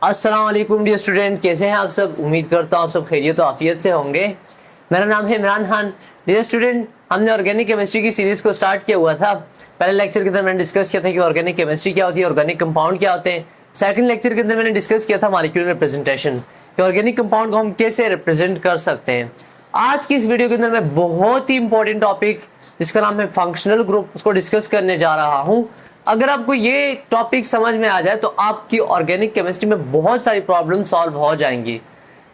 अस्सलाम वालेकुम dear student, कैसे हैं आप सब। उम्मीद करता हूँ आप सब खैरियत और आफियत से होंगे। मेरा नाम है इमरान खान। डियर स्टूडेंट, हमने ऑर्गेनिक केमिस्ट्री की सीरीज को स्टार्ट किया हुआ था। पहले लेक्चर के अंदर मैंने डिस्कस किया था कि ऑर्गेनिक केमिस्ट्री क्या होती है, ऑर्गेनिक कंपाउंड क्या होते हैं। सेकंड लेक्चर के अंदर मैंने डिस्कस किया था मॉलिक्यूलर रिप्रेजेंटेशन, कि ऑर्गेनिक कंपाउंड को हम कैसे रिप्रेजेंट कर सकते हैं। आज की इस वीडियो के अंदर मैं बहुत ही इंपॉर्टेंट टॉपिक जिसका नाम है फंक्शनल ग्रुप, उसको डिस्कस करने जा रहा हूँ। अगर आपको ये टॉपिक समझ में आ जाए तो आपकी ऑर्गेनिक केमिस्ट्री में बहुत सारी प्रॉब्लम सॉल्व हो जाएंगी।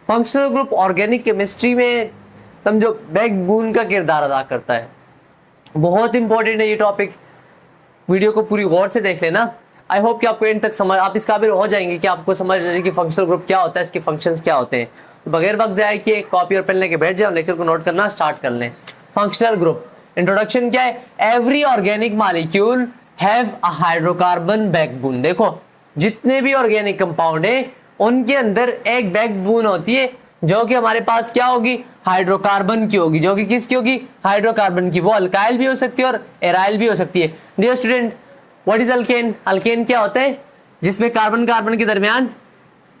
फंक्शनल ग्रुप ऑर्गेनिक केमिस्ट्री में समझो बैकबोन का किरदार अदा करता है। बहुत इंपॉर्टेंट है ये टॉपिक, वीडियो को पूरी गौर से देख लेना। आई होप कि आपको एंड तक समझ, आप इस काबिल हो जाएंगे कि आपको समझ जाए कि फंक्शनल ग्रुप क्या होता है, इसके फंक्शंस क्या होते हैं। तो बगैर वक्त जाए कि कॉपी और पेन लेके बैठ जाओ, लेक्चर को नोट करना स्टार्ट कर लें। फंक्शनल ग्रुप इंट्रोडक्शन क्या है। Every organic molecule have a hydrocarbon backbone. देखो जितने भी ऑर्गेनिक कंपाउंड है उनके अंदर एक बैकबोन होती है जो कि हमारे पास क्या होगी, हाइड्रोकार्बन की होगी। जो कि किसकी होगी, हाइड्रोकार्बन की। वो अल्काइल भी हो सकती है और एराइल भी हो सकती है। Dear student, what is alkane. Alkane क्या होता है, जिसमें कार्बन कार्बन के दरमियान,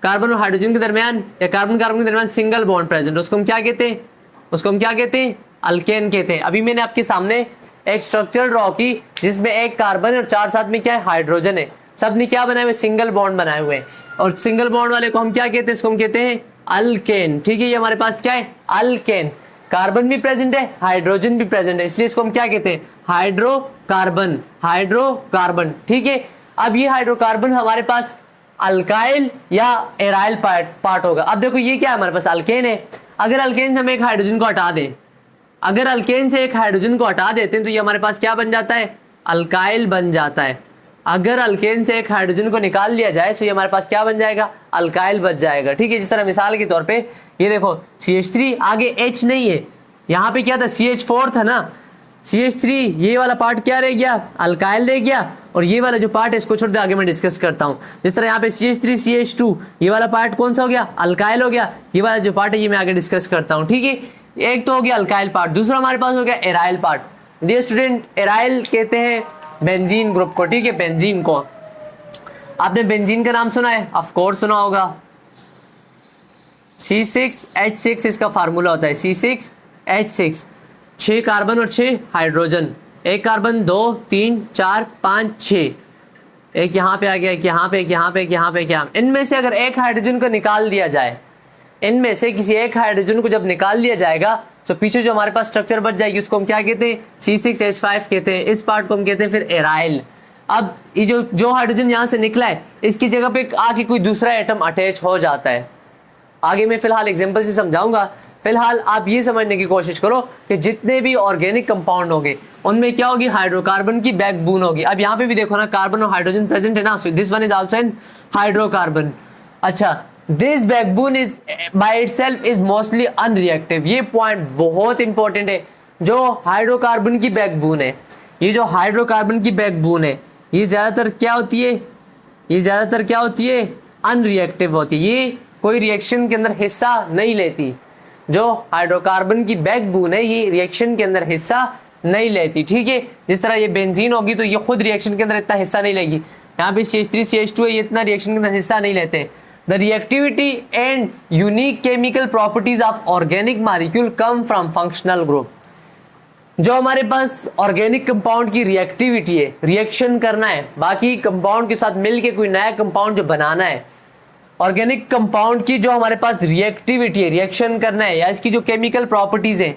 कार्बन और हाइड्रोजन के दरमियान या कार्बन कार्बन के दरमियान सिंगल बॉन्ड प्रेजेंट, उसको हम क्या कहते हैं, उसको हम क्या कहते हैं, अल्केन कहते हैं। अभी मैंने आपके सामने एक स्ट्रक्चर ड्रॉ की जिसमें एक कार्बन और चार साथ में क्या है, हाइड्रोजन है। सबने क्या बनाए हुए, सिंगल बॉन्ड बनाए हुए हैं। और सिंगल बॉन्ड वाले को हम क्या कहते हैं, इसको हम कहते हैं अल्केन। ठीक है, ये हमारे पास क्या है, अल्केन। कार्बन भी प्रेजेंट है, हाइड्रोजन भी प्रेजेंट है, इसलिए इसको हम क्या कहते हैं, हाइड्रोकार्बन। हाइड्रोकार्बन, ठीक है। अब ये हाइड्रोकार्बन हमारे पास अल्काइल या एराइल पार्ट होगा। अब देखो ये क्या है, हमारे पास अल्केन है। अगर अल्केन से हम एक हाइड्रोजन को हटा दें, अगर अल्केन से एक हाइड्रोजन को हटा देते हैं तो ये हमारे पास क्या बन जाता है, अल्काइल बन जाता है। अगर अल्केन से एक हाइड्रोजन को निकाल लिया जाए तो ये हमारे पास क्या बन जाएगा, अल्काइल बच जाएगा। ठीक है, जिस तरह मिसाल के तौर पे ये देखो CH3, आगे H नहीं है, यहाँ पे क्या था, CH4 था ना। CH3 ये वाला पार्ट क्या रह गया, अल्काइल रह गया। और ये वाला जो पार्ट है इसको छोड़ दे, आगे मैं डिस्कस करता हूँ। जिस तरह यहाँ पे CH3 CH2 ये वाला पार्ट कौन सा हो गया, अल्काइल हो गया। ये वाला जो पार्ट है ये मैं आगे डिस्कस करता हूँ। ठीक है, एक तो हो गया अल्काइल पार्ट, दूसरा हमारे पास हो गया aryl part. Dear student, aryl कहते हैं बेंजीन ग्रुप को। ठीक है, बेंजीन को आपने बेंजीन का नाम सुना है, ऑफ कोर्स सुना होगा। C6H6 इसका फार्मूला होता है, C6H6। 6 कार्बन और 6 हाइड्रोजन, एक कार्बन 2 3 4 5 6, एक यहाँ पे आ गया, एक यहाँ पे, एक यहाँ पे, एक यहाँ पे, एक यहाँ। इनमें से अगर एक हाइड्रोजन को निकाल दिया जाए, इनमें से किसी एक हाइड्रोजन को जब निकाल लिया जाएगा तो पीछे जो हमारे पास स्ट्रक्चर बच जाएगी उसको हम क्या कहते हैं, C6H5 कहते हैं। इस पार्ट को हम कहते हैं फिर एराइल। अब ये जो हाइड्रोजन यहाँ से निकला है इसकी जगह पे आके कोई दूसरा एटम अटैच हो जाता है। आगे मैं फिलहाल एग्जांपल से समझाऊंगा। फिलहाल आप ये समझने की कोशिश करो कि जितने भी ऑर्गेनिक कंपाउंड होंगे उनमें क्या होगी, हाइड्रोकार्बन की बैकबोन होगी। अब यहाँ पे भी देखो ना, कार्बन और हाइड्रोजन प्रेजेंट है ना, so this one is also an hydrocarbon. अच्छा, this backbone is by itself is mostly unreactive. ये पॉइंट बहुत इंपॉर्टेंट है। जो हाइड्रोकार्बन की बैकबोन है, ये जो हाइड्रोकार्बन की बैकबोन है, ये ज्यादातर क्या होती है, ये ज्यादातर क्या होती है, अनरिएक्टिव होती है। ये कोई रिएक्शन के अंदर हिस्सा नहीं लेती। जो हाइड्रोकार्बन की बैकबोन है ये रिएक्शन के अंदर हिस्सा नहीं लेती। ठीक है, जिस तरह ये बेंजीन होगी तो ये खुद रिएक्शन के अंदर इतना हिस्सा नहीं लेगी। यहाँ पे CH3 CH2 है, ये इतना रिएक्शन के अंदर हिस्सा नहीं लेते। The reactivity and unique chemical properties of organic molecule come from functional group. जो हमारे पास ऑर्गेनिक कंपाउंड की रिएक्टिविटी है, रिएक्शन करना है, बाकी कंपाउंड के साथ मिलके कोई नया कंपाउंड जो बनाना है, ऑर्गेनिक कंपाउंड की जो हमारे पास रिएक्टिविटी है, रिएक्शन करना है, या इसकी जो केमिकल प्रॉपर्टीज है,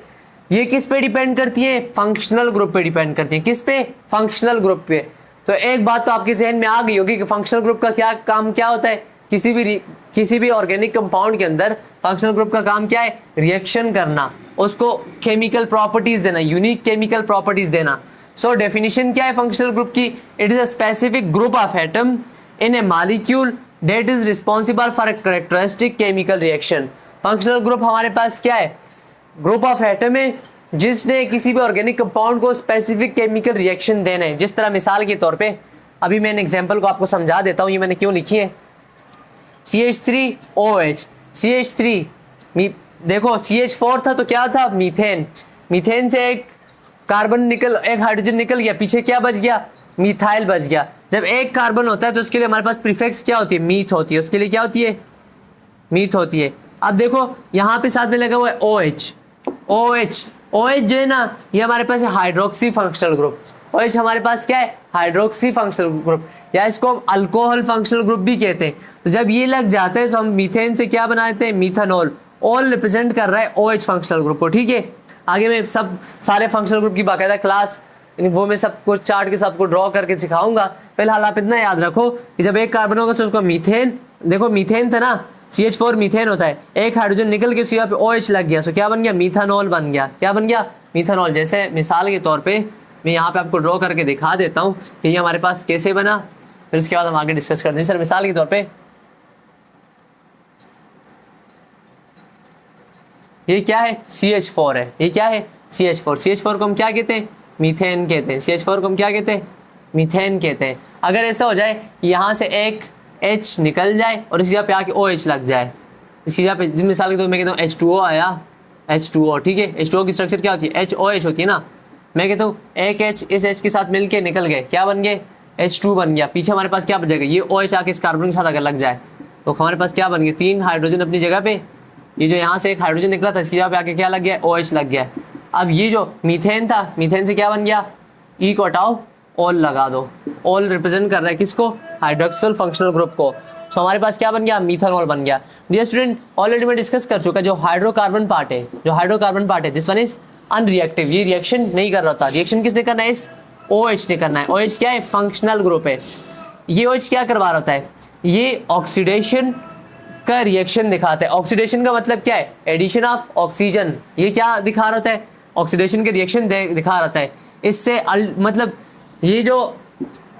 ये किस पे डिपेंड करती है, फंक्शनल ग्रुप पे डिपेंड करती है। किस पे, फंक्शनल ग्रुप पे। तो एक बात तो आपके जहन में आ गई होगी कि फंक्शनल ग्रुप का क्या काम क्या होता है। किसी भी ऑर्गेनिक कंपाउंड के अंदर फंक्शनल ग्रुप का काम क्या है, रिएक्शन करना, उसको केमिकल प्रॉपर्टीज देना, यूनिक केमिकल प्रॉपर्टीज देना। सो डेफिनेशन क्या है फंक्शनल ग्रुप की, it is a specific group of atom in A molecule that is responsible for a characteristic chemical reaction. Functional group हमारे पास क्या है, ग्रुप ऑफ एटम है जिसने किसी भी ऑर्गेनिक कंपाउंड को स्पेसिफिक केमिकल रिएक्शन देना है। जिस तरह मिसाल के तौर पे अभी मैं एग्जांपल को आपको समझा देता हूँ, ये मैंने क्यों लिखी है। CH3OH, CH3 देखो CH4 था तो क्या था, मीथेन। मीथेन से एक कार्बन निकल, एक हाइड्रोजन निकल गया, पीछे क्या बच गया, मिथाइल बच गया। जब एक कार्बन होता है तो उसके लिए हमारे पास प्रीफिक्स क्या होती है, मीथ होती है, उसके लिए क्या होती है, मीथ होती है। अब देखो यहाँ पे साथ में लगा हुआ है OH, OH, OH जो है ना ये हमारे पास है हाइड्रोक्सी फंक्शनल ग्रुप। OH हमारे पास क्या है, हाइड्रोक्सी फंक्शनल ग्रुप, या इसको हम अल्कोहल फंक्शनल ग्रुप भी कहते हैं। तो जब ये लग जाते हैं तो हम मीथेन से क्या बनाते हैं, मीथानॉल। ऑल रिप्रेजेंट कर रहा है OH फंक्शनल ग्रुप को, ठीक है। आगे मैं सब सारे फंक्शनल ग्रुप की बाकायदा क्लास वो मैं सबको चार्ट के साथ को ड्रॉ करके सिखाऊंगा। फिलहाल आप इतना याद रखो कि जब एक कार्बन होगा तो उसको मीथेन, देखो मीथेन था ना, CH4 मीथेन होता है, एक हाइड्रोजन निकल के यहाँ पे OH लग गया, सो क्या बन गया, मीथानॉल बन गया। क्या बन गया, मीथानॉल। जैसे मिसाल के तौर पे मैं यहाँ पे आपको ड्रॉ करके दिखा देता हूँ कि ये हमारे पास कैसे बना, फिर उसके बाद हम आगे डिस्कस करते हैं। सर मिसाल के तौर पे ये क्या है, CH4 है, ये क्या है, CH4। CH4 को हम क्या कहते हैं, मीथेन कहते हैं। CH4 को हम क्या कहते हैं, मीथेन कहते हैं। अगर ऐसा हो जाए यहाँ से एक H निकल जाए और इसी जगह पे आके OH लग जाए, इसी जगह पे मिसाल के तौर मैं कहता हूँ H2O आया, H2O, ठीक है। H2O की स्ट्रक्चर क्या होती है, HOH होती है ना। मैं कहता हूँ एक H इस H के साथ मिलके निकल गए, क्या बन गए, H2 बन गया। पीछे हमारे पास क्या बचेगा, ये OH आके इस कार्बन के साथ अगर लग जाए तो हमारे पास क्या बन गया, 3 हाइड्रोजन अपनी जगह पे। ये जो यहाँ से एक हाइड्रोजन निकला था इसकी जगह पे आके क्या लग गया, OH लग गया। अब ये जो मीथेन था, मीथेन से क्या बन गया, E को हटाओ, ऑल लगा दो। ऑल रिप्रेजेंट कर रहा है किसको, हाइड्रोक्सिल फंक्शनल ग्रुप को। तो हमारे पास क्या बन गया, मीथानॉल बन गया। डियर स्टूडेंट, ऑलरेडी मैं डिस्कस कर चुका, जो हाइड्रोकार्बन पार्ट है, जो हाइड्रोकार्बन पार्ट है, दिस वन इज अनरिएक्टिव, ये रिएक्शन नहीं कर रहा होता। रिएक्शन किसने करना है, इस OH ने करना है। OH क्या है, फंक्शनल ग्रुप है। ये OH क्या करवा रहा होता है, ये ऑक्सीडेशन का रिएक्शन दिखाता है। ऑक्सीडेशन का मतलब क्या है, एडिशन ऑफ ऑक्सीजन। ये क्या दिखा रहा होता है, ऑक्सीडेशन के रिएक्शन दिखा रहा है। इससे मतलब ये जो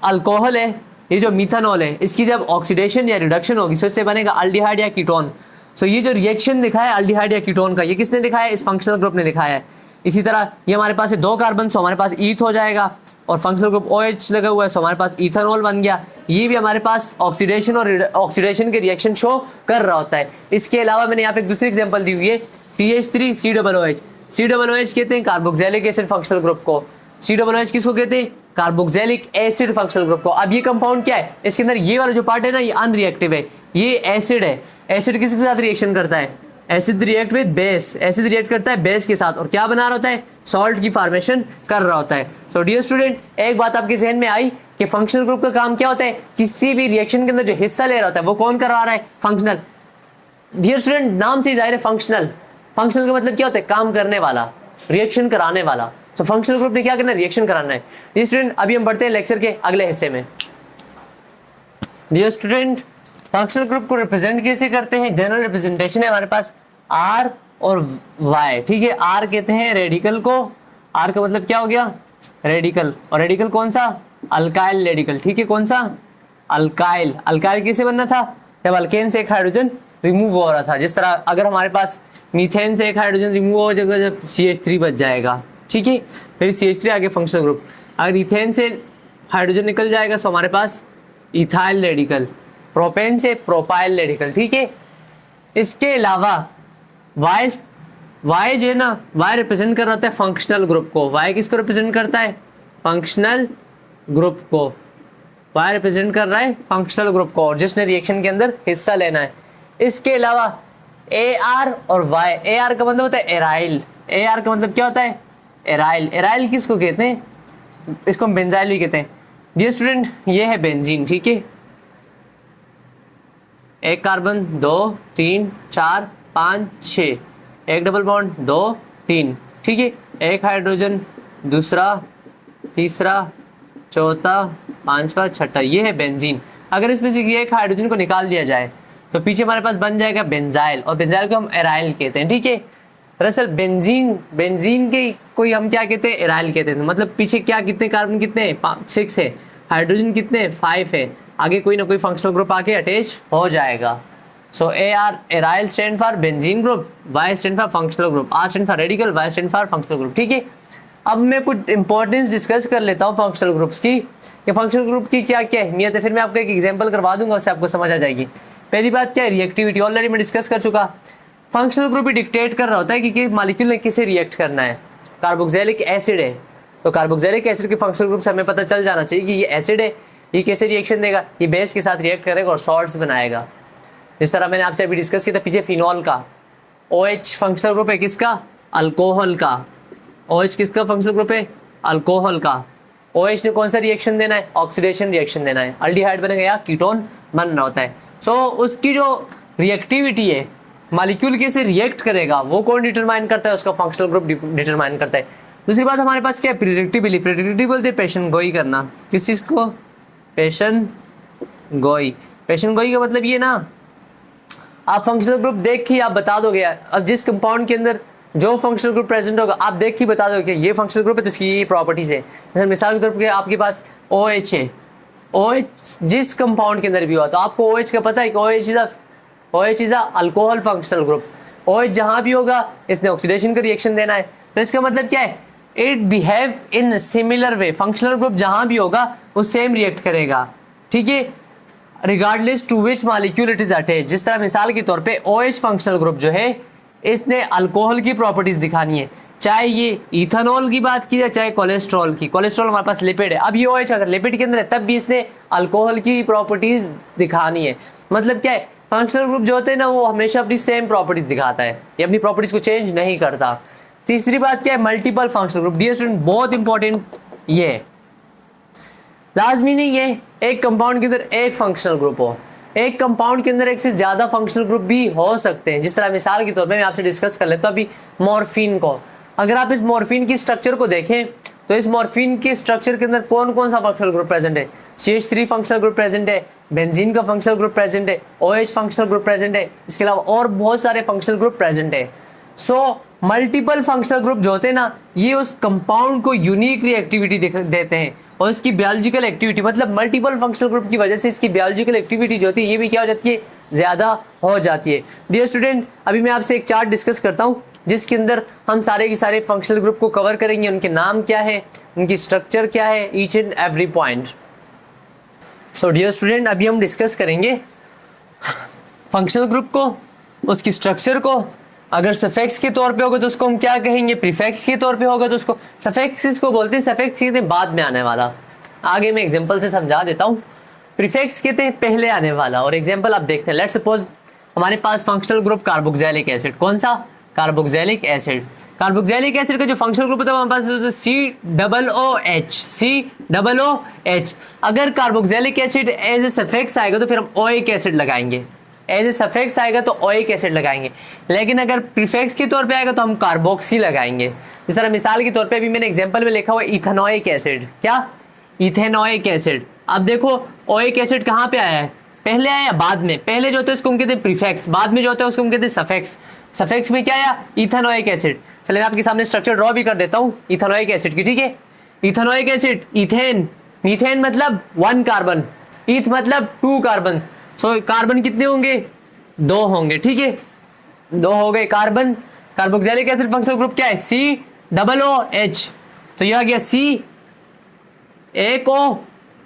अल्कोहल है, ये जो मीथानॉल है, इसकी जब ऑक्सीडेशन या रिडक्शन होगी तो इससे बनेगा अल्डिहाइड या कीटोन। सो ये जो रिएक्शन दिखाया अल्डिहाइड या कीटोन का, ये किसने दिखाया, इस फंक्शनल ग्रुप ने दिखाया है। इसी तरह ये हमारे पास है 2 कार्बन, सो हमारे पास ईथ हो जाएगा, और फंक्शनल ग्रुप OH लगा हुआ है, सो हमारे पास इथेनॉल बन गया। ये भी हमारे पास ऑक्सीडेशन और ऑक्सीडेशन के रिएक्शन शो कर रहा होता है। इसके अलावा मैंने यहाँ पे एक दूसरी एग्जांपल दी हुई है, CH3COOH। COOH कहते हैं कार्बोक्सिलिक एसिड फंक्शनल ग्रुप को। COOH किसको कहते हैं, कार्बोक्सिलिक एसिड फंक्शनल ग्रुप को। अब ये कंपाउंड क्या है, इसके अंदर ये वाला जो पार्ट है ना, ये अनरिएक्टिव है, ये एसिड है। एसिड किसके साथ रिएक्शन करता है, acid react with base, acid react करता है बेस के साथ, और क्या बना रहा होता है, सॉल्ट की फॉर्मेशन कर रहा होता है। सो डियर स्टूडेंट, एक बात आपके जहन में आई कि फंक्शनल ग्रुप का काम क्या होता है, किसी भी रिएक्शन के अंदर जो हिस्सा ले रहा होता है वो कौन करवा रहा है, फंक्शनल। डियर स्टूडेंट, नाम से जाहिर है फंक्शनल, फंक्शनल का मतलब क्या होता है, काम करने वाला, रिएक्शन कराने वाला। सो फंक्शनल ग्रुप ने क्या करना है, रिएक्शन कराना है। डियर स्टूडेंट, अभी हम बढ़ते हैं लेक्चर के अगले हिस्से में। डियर स्टूडेंट, फंक्शनल ग्रुप को रिप्रेजेंट कैसे करते हैं, जनरल रिप्रेजेंटेशन है हमारे पास R और Y, ठीक है। R कहते हैं रेडिकल को, R का मतलब क्या हो गया, रेडिकल, और रेडिकल कौन सा, अल्काइल रेडिकल, ठीक है। कौन सा, अल्काइल। अल्काइल कैसे बनना था, जब अल्केन से एक हाइड्रोजन रिमूव हो रहा था। जिस तरह अगर हमारे पास मीथेन से एक हाइड्रोजन रिमूव हो जाएगा, जब CH3 बच जाएगा, ठीक है, फिर CH3 आगे फंक्शनल ग्रुप। अगर इथेन से हाइड्रोजन निकल जाएगा तो हमारे पास इथाइल रेडिकल, प्रोपेन से प्रोपाइल रेडिकल, ठीक है। इसके अलावा Y जो है ना, Y रिप्रेजेंट कर रहा है फंक्शनल ग्रुप को। Y किसको रिप्रेजेंट करता है, फंक्शनल ग्रुप को। Y रिप्रेजेंट कर रहा है फंक्शनल ग्रुप को, और जिसने रिएक्शन के अंदर हिस्सा लेना है। इसके अलावा AR और Y, AR का मतलब होता है एराइल। AR का मतलब क्या होता है, एराइल। एराइल किसको कहते हैं, इसको हम बेंजाइल भी कहते हैं। डियर स्टूडेंट, ये है बेंजीन, ठीक है। एक कार्बन, 2 3 4 5 6, एक डबल बॉन्ड, 2 3, ठीक है। एक हाइड्रोजन, दूसरा, तीसरा, चौथा, पांचवा, छठा, ये है बेंजीन। अगर इसमें से एक हाइड्रोजन को निकाल दिया जाए तो पीछे हमारे पास बन जाएगा बेंजाइल, और बेंजाइल को हम एराइल कहते हैं, ठीक है। दरअसल बेंजीन के कोई हम क्या कहते हैं, एराइल कहते हैं। मतलब पीछे क्या, कितने कार्बन कितने हैं, 6 है, हाइड्रोजन कितने हैं, 5 है, आगे कोई ना कोई फंक्शनल ग्रुप आके अटैच हो जाएगा। सो AR aryl stand for benzene group, Y stand for functional group, R stand for radical, Y stand for functional group, ठीक है। अब मैं कुछ इंपॉर्टेंस डिस्कस कर लेता हूँ फंक्शनल ग्रुप्स की, कि फंक्शनल ग्रुप की क्या क्या अहमियत है, फिर मैं आपको एक एग्जांपल करवा दूंगा, उससे आपको समझ आ जाएगी। पहली बात क्या है, रिएक्टिविटी, ऑलरेडी मैं डिस्कस कर चुका। फंक्शनल ग्रुप ही डिक्टेट कर रहा होता है कि मॉलिक्यूल ने किसे रिएक्ट करना है। कार्बोक्सिलिक एसिड है तो कार्बोक्सिलिक एसिड के फंक्शनल ग्रुप से हमें पता चल जाना चाहिए कि ये एसिड है। ये कैसे रिएक्शन देगा, ये बेस के साथ रिएक्ट करेगा और सॉल्ट्स बनाएगा। जिस तरह मैंने आपसे अभी डिस्कस किया था पीछे फिनॉल का, OH फंक्शनल ग्रुप है किसका, अल्कोहल का। OH किसका फंक्शनल ग्रुप है, अल्कोहल का। OH ने कौन सा रिएक्शन देना है, ऑक्सीडेशन रिएक्शन देना है, अल्डिहाइड बनेगा या कीटोन बन रहा होता है। सो उसकी जो रिएक्टिविटी है, मॉलिक्यूल कैसे रिएक्ट करेगा, वो कौन डिटरमाइन करता है, उसका फंक्शनल ग्रुप डिटरमाइन करता है। दूसरी बात हमारे पास क्या है, प्रेडिक्टिबिलिटी। प्रेडिक्टिबिलिटी बोलते हैं पेशन गोई करना, किस चीज को, पेशन गोई। पेशन गोई का मतलब ये ना, आप फंक्शनल ग्रुप देख के आप बता दोगे यार, अब जिस कंपाउंड के अंदर जो फंक्शनल ग्रुप प्रेजेंट होगा आप देख के बता दोगे ये फंक्शनल ग्रुप है तो इसकी ये प्रॉपर्टीज है। जैसे मिसाल के तौर पर आपके पास OH है, OH जिस कंपाउंड के अंदर भी हुआ तो आपको OH का पता है कि OH is alcohol functional group. OH जहां भी होगा इसने ऑक्सीडेशन का रिएक्शन देना है, तो इसका मतलब क्या है, it behave in similar way. Functional group जहां भी होगा वो सेम रिएक्ट करेगा, ठीक है, regardless to which molecule it is attach. जिस तरह मिसाल के तौर पे OH फंक्शनल ग्रुप जो है इसने अल्कोहल की प्रॉपर्टीज दिखानी है, चाहे ये इथेनॉल की बात की जाए चाहे कोलेस्ट्रॉल की। कोलेस्ट्रॉल हमारे पास लिपिड है, अब ये OH अगर लिपिड के अंदर है तब भी इसने अल्कोहल की प्रॉपर्टीज दिखानी है। मतलब क्या है, फंक्शनल ग्रुप जो होते हैं ना वो हमेशा अपनी सेम प्रॉपर्टीज दिखाता है, ये अपनी प्रॉपर्टीज को चेंज नहीं करता। तीसरी बात क्या है, multiple functional group. Dear student बहुत इंपॉर्टेंट ये लास्ट मीनिंग है, एक कंपाउंड के अंदर एक फंक्शनल ग्रुप हो, एक कंपाउंड के अंदर एक से ज्यादा फंक्शनल ग्रुप भी हो सकते हैं। जिस तरह मिसाल के तौर पे मैं आपसे डिस्कस कर लेता हूं अभी मॉर्फिन को। अगर आप इस मॉर्फिन की स्ट्रक्चर को देखें तो इस मॉर्फिन के स्ट्रक्चर के अंदर कौन कौन सा फंक्शनल ग्रुप प्रेजेंट है, CH3 फंक्शनल ग्रुप प्रेजेंट है, बेंजीन का फंक्शनल ग्रुप प्रेजेंट है, OH फंक्शनल ग्रुप प्रेजेंट है, इसके अलावा और बहुत सारे फंक्शनल ग्रुप प्रेजेंट है। सो मल्टीपल फंक्शनल ग्रुप जो होते हैं ना ये उस कंपाउंड को यूनिक रिएक्टिविटी देते हैं और इसकी बायोलॉजिकल एक्टिविटी, मतलब मल्टीपल फंक्शनल ग्रुप की वजह से इसकी बायोलॉजिकल एक्टिविटी जो होती है ये भी क्या हो जाती है, ज्यादा हो जाती है। डियर स्टूडेंट अभी मैं आपसे एक चार्ट डिस्कस करता हूँ जिसके अंदर हम सारे के सारे फंक्शनल ग्रुप को कवर करेंगे, उनके नाम क्या है, उनकी स्ट्रक्चर क्या है, each and every point. So dear student अभी हम डिस्कस करेंगे फंक्शनल ग्रुप को, उसकी स्ट्रक्चर को। अगर सफिक्स के तौर पे होगा तो उसको हम क्या कहेंगे, प्रीफिक्स के तौर पे होगा तो उसको सफिक्स इसको बोलते हैं। सफिक्स कहते हैं बाद में आने वाला, आगे मैं एग्जांपल से समझा देता हूँ। प्रीफिक्स कहते हैं पहले आने वाला, और एग्जांपल आप देखते हैं। लेट्स सपोज हमारे पास फंक्शनल ग्रुप कार्बोक्सिलिक एसिड, कौन सा, कार्बोक्सिलिक एसिड। कार्बोक्सिलिक एसिड का जो फंक्शनल ग्रुप होता है हमारे पास COOH। अगर carboxylic acid as a suffix आएगा तो फिर हम ओइक एसिड लगाएंगे, एज ए सफिक्स आएगा तो ओइक एसिड लगाएंगे। लेकिन अगर प्रीफिक्स के तौर पे आएगा तो हम कार्बोक्सी लगाएंगे। इस तरह मिसाल के तौर पे अभी मैंने एग्जांपल में लिखा हुआ इथेनोइक एसिड, क्या, इथेनोइक एसिड। अब देखो ओइक एसिड कहाँ पे आया है, पहले आया बाद में, पहले जो होता है उसको हम कहते हैं प्रीफिक्स, बाद में जो होता है उसको हम कहते हैं सफिक्स। सफिक्स में क्या आया, इथेनोइक एसिड। चलिए मैं आपके सामने स्ट्रक्चर ड्रॉ भी कर देता हूँ इथेनोइक एसिड की, ठीक है। इथेनोइक एसिड, इथेन, मीथेन मतलब 1 कार्बन, ईथ मतलब 2 कार्बन। सो कार्बन कितने होंगे, 2 होंगे, ठीक है, 2 हो गए carbon. Carboxylic acid functional group क्या है, COOH। तो यह आ गया C, एक O,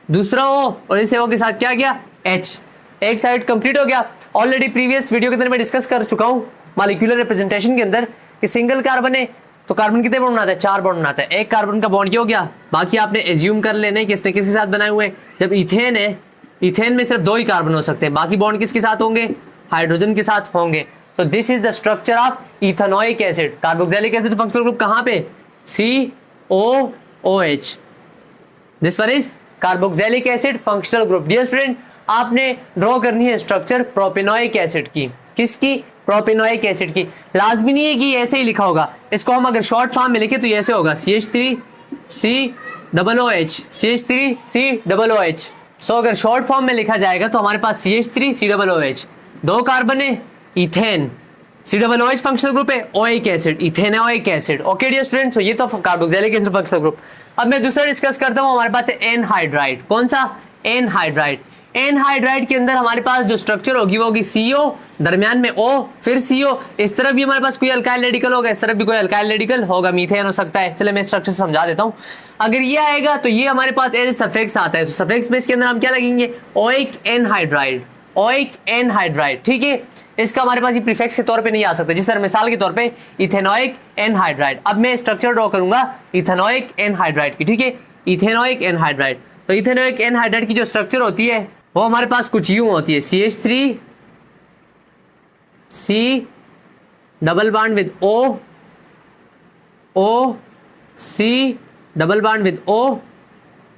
दूसरा O और इस O के साथ क्या गया, H। एक साइड कंप्लीट हो गया। ऑलरेडी प्रीवियस वीडियो के अंदर मैं डिस्कस कर चुका हूं मॉलिक्यूलर रिप्रेजेंटेशन के अंदर कि सिंगल कार्बन है तो कार्बन कितने बॉन्ड बनाता है, 4 बॉन्ड बनाता है। एक कार्बन का बॉन्ड क्या हो गया, बाकी आपने एज्यूम कर लेने कि इसने किसके साथ बनाए हुए। जब इथेन है, इथेन में सिर्फ 2 ही कार्बन हो सकते हैं, बाकी बॉन्ड किसके साथ होंगे, हाइड्रोजन के साथ होंगे। तो this is the structure of ethanoic acid. Carboxylic acid functional group कहां पे, COOH। This one is carboxylic acid functional group. Dear student आपने ड्रॉ करनी है स्ट्रक्चर प्रोपेनोइक एसिड की, किसकी, प्रोपेनोइक एसिड की। लाजमी नहीं है कि ऐसे ही लिखा होगा, इसको हम अगर शॉर्ट फॉर्म में लिखे तो ऐसे होगा, CH3COOH, CH3COOH। सो अगर शॉर्ट फॉर्म में लिखा जाएगा तो हमारे पास CH3COOH, 2 कार्बन है, इथेन, COOH फंक्शनल ग्रुप है, oic acid, ethanoic acid. Okay dear students, ये तो कार्बोक्सिलिक एसिड फंक्शनल ग्रुप। अब मैं दूसरा डिस्कस करता हूँ, हमारे पास है एनहाइड्राइड। कौन सा, एनहाइड्राइड। एनहाइड्राइड के अंदर हमारे पास जो स्ट्रक्चर होगी वो होगी CO, दरमियान में O, फिर CO। इस तरफ भी हमारे पास कोई अल्काइल रेडिकल होगा, इस तरफ भी कोई अल्काइल रेडिकल होगा, मीथेन हो सकता है। चले मैं स्ट्रक्चर समझा देता हूँ। अगर ये आएगा तो ये हमारे पास एज सफिक्स आता है, तो सफिक्स में इसके अंदर हम क्या लगेंगे, ओइक एनहाइड्राइड, ओइक एनहाइड्राइड, ठीक है। इसका हमारे पास ये प्रीफिक्स के तौर पे नहीं आ सकता, जिस तरह मिसाल के तौर पे इथेनोइक एनहाइड्राइड। अब मैं स्ट्रक्चर ड्रॉ करूंगा इथेनोइक एनहाइड्राइड की, ठीक है, इथेनोइक एनहाइड्राइड। तो इथेनोइक एनहाइड्राइड की जो स्ट्रक्चर होती है वो हमारे पास कुछ यूं होती है, CH3 C double bond with O, O C double bond with O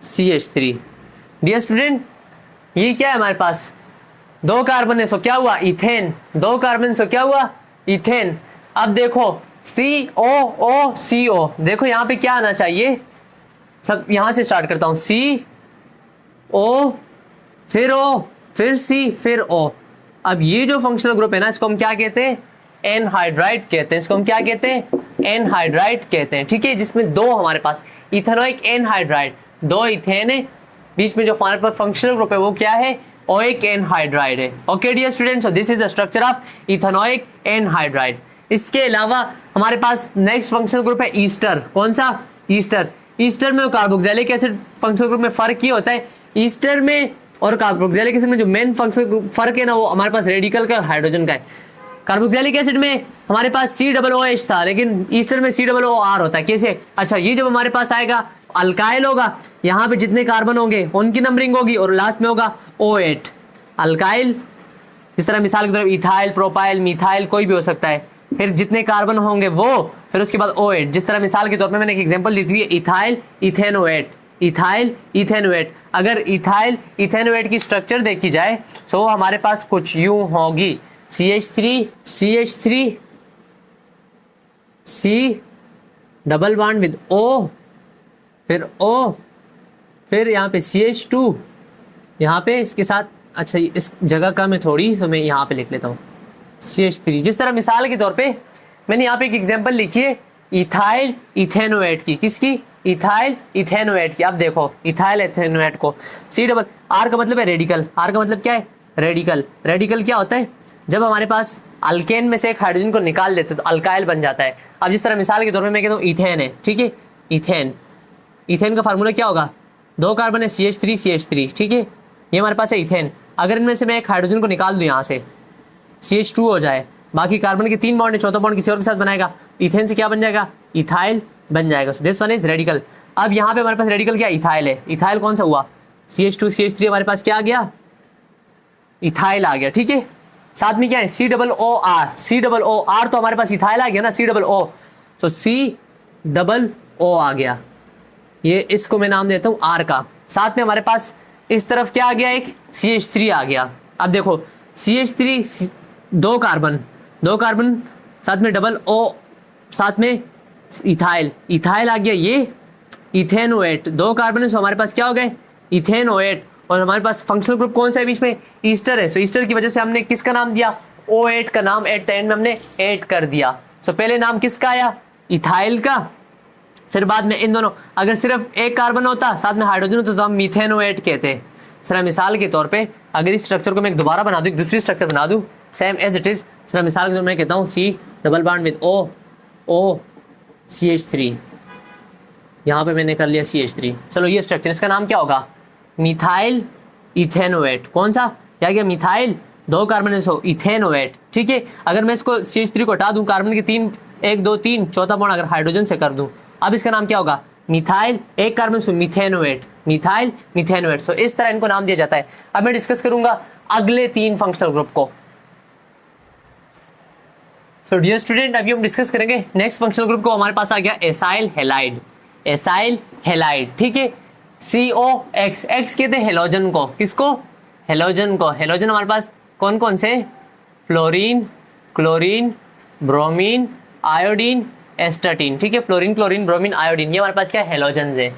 CH3। Dear student, ये क्या है हमारे पास, 2 कार्बन है, सो क्या हुआ इथेन, 2 कार्बन सो क्या हुआ इथेन। अब देखो COO, देखो यहाँ पे क्या आना चाहिए, सब यहां से स्टार्ट करता हूं, CO फिर O फिर C फिर O। अब ये जो फंक्शनल ग्रुप है ना, इसको हम क्या कहते हैं, एनहाइड्राइड कहते हैं, इसको हम क्या कहते हैं, एनहाइड्राइड कहते हैं, ठीक है, जिसमें 2 हमारे पास इथेनोइक एनहाइड्राइड, 2 इथेन है, बीच में जो हमारे पास फंक्शनल ग्रुप है वो क्या है, ओइक एनहाइड्राइड है। Okay dear students, so this is the structure of ethanoic anhydride. इसके अलावा हमारे पास नेक्स्ट फंक्शनल ग्रुप है ईस्टर। कौन सा, ईस्टर। ईस्टर में और कार्बोक्सिलिक एसिड फंक्शनल ग्रुप में फर्क ये होता है, ईस्टर में और कार्बोक्सिलिक एसिड में जो मेन फंक्शनल फर्क है ना, वो हमारे पास रेडिकल का और हाइड्रोजन का है। कार्बोक्सिलिक एसिड में हमारे पास COOH था, लेकिन ईस्टर में COOR होता है। कैसे, अच्छा, ये जब हमारे पास आएगा अल्काइल होगा, यहाँ पे जितने कार्बन होंगे उनकी नंबरिंग होगी और लास्ट में होगा O8 अल्काइल। इस तरह मिसाल के तौर पर इथाइल, प्रोपाइल, मिथाइल कोई भी हो सकता है, फिर जितने कार्बन होंगे वो, फिर उसके बाद O8। जिस तरह मिसाल के तौर पे मैंने एक एग्जांपल दी थी, इथाइल इथेनोएट, इथाइल इथेनोएट। अगर इथाइल इथेनोएट की स्ट्रक्चर देखी जाए तो हमारे पास कुछ यूं होगी, CH3 C double bond with O, फिर O, फिर यहाँ पे CH2, यहाँ पे इसके साथ, अच्छा इस जगह कम है थोड़ी, तो मैं यहाँ पे लिख लेता हूँ CH3। जिस तरह मिसाल के तौर पे मैंने यहाँ पे एक एग्जांपल लिखी है इथाइल इथेनोएट की, किसकी, इथाइल इथेनोएट की। अब देखो इथाइल इथेनोएट को C डबल, R का मतलब है रेडिकल, R का मतलब क्या है, रेडिकल। रेडिकल क्या होता है, जब हमारे पास अल्केन में से एक हाइड्रोजन को निकाल देते तो अल्काइल बन जाता है। अब जिस तरह मिसाल के तौर पे मैं कहता हूँ इथेन है, ठीक है, इथेन, इथेन का फार्मूला क्या होगा, 2 कार्बन है CH3, ठीक है, ये हमारे पास है इथेन। अगर इनमें से मैं एक हाइड्रोजन को निकाल दूँ यहाँ से, CH2 हो जाए, बाकी कार्बन के 3 बॉन्ड है, चौथा बॉन्ड किसी और के साथ बनाएगा, इथेन से क्या बन जाएगा, इथाइल बन जाएगा। सो दिस वन इज रेडिकल। अब यहाँ पे हमारे पास रेडिकल क्या, इथाइल है, इथाइल कौन सा हुआ, CH2 CH3, हमारे पास क्या आ गया, इथाइल आ गया, ठीक है। साथ में क्या है, COOR तो हमारे पास इथाइल आ गया ना, COO, तो COO आ गया, ये इसको मैं नाम देता हूँ R का। साथ में हमारे पास इस तरफ क्या आ गया, एक CH3 आ गया। अब देखो CH3 2 कार्बन साथ में डबल O, साथ में इथाइल आ गया, ये इथेनोएट, 2 कार्बन है, सो हमारे पास क्या हो गए, इथेनोएट। और हमारे पास फंक्शनल ग्रुप कौन सा है बीच में, ईस्टर है, सो ईस्टर की वजह से हमने किसका नाम दिया, O8 का नाम एट द एंड में हमने 8 कर दिया। सो पहले नाम किसका आया, इथाइल का, फिर बाद में इन दोनों, अगर सिर्फ एक कार्बन होता साथ में हाइड्रोजन होता तो हम मिथेनोएट कहते हैं। सर मिसाल के तौर पे अगर इस स्ट्रक्चर को मैं दोबारा बना दूं, दूसरी स्ट्रक्चर बना दूं same as it is, sir मिसाल के तौर मैं कहता हूँ C double bond with O CH3, यहाँ पे मैंने कर लिया CH3। चलो ये स्ट्रक्चर, इसका नाम क्या होगा, मिथाइल इथेनोएट। कौन सा, क्या गया, मिथाइल, 2 कार्बन सो इथेनोएट, ठीक है। अगर मैं इसको CH3 को हटा दूं, कार्बन के 3 1 2 3 चौथा बॉन्ड अगर हाइड्रोजन से कर दूं, अब इसका नाम क्या होगा, methyl, 1 carbon so methanoate, methyl methanoate. सो इस तरह इनको नाम दिया जाता है। अब मैं डिस्कस करूंगा अगले 3 फंक्शनल ग्रुप को। सो डियर स्टूडेंट, अभी हम डिस्कस करेंगे नेक्स्ट फंक्शनल ग्रुप को। हमारे पास आ गया एसाइल हैलाइड, एसाइल हैलाइड, ठीक है। COX, एक्स कहते हैं हेलोजन को, किसको, हेलोजन को। हेलोजन हमारे पास कौन कौन से, fluorine, chlorine, bromine, iodine, astatine, ठीक है, फ्लोरीन क्लोरीन ब्रोमीन आयोडीन, ये हमारे पास क्या हेलोजन है।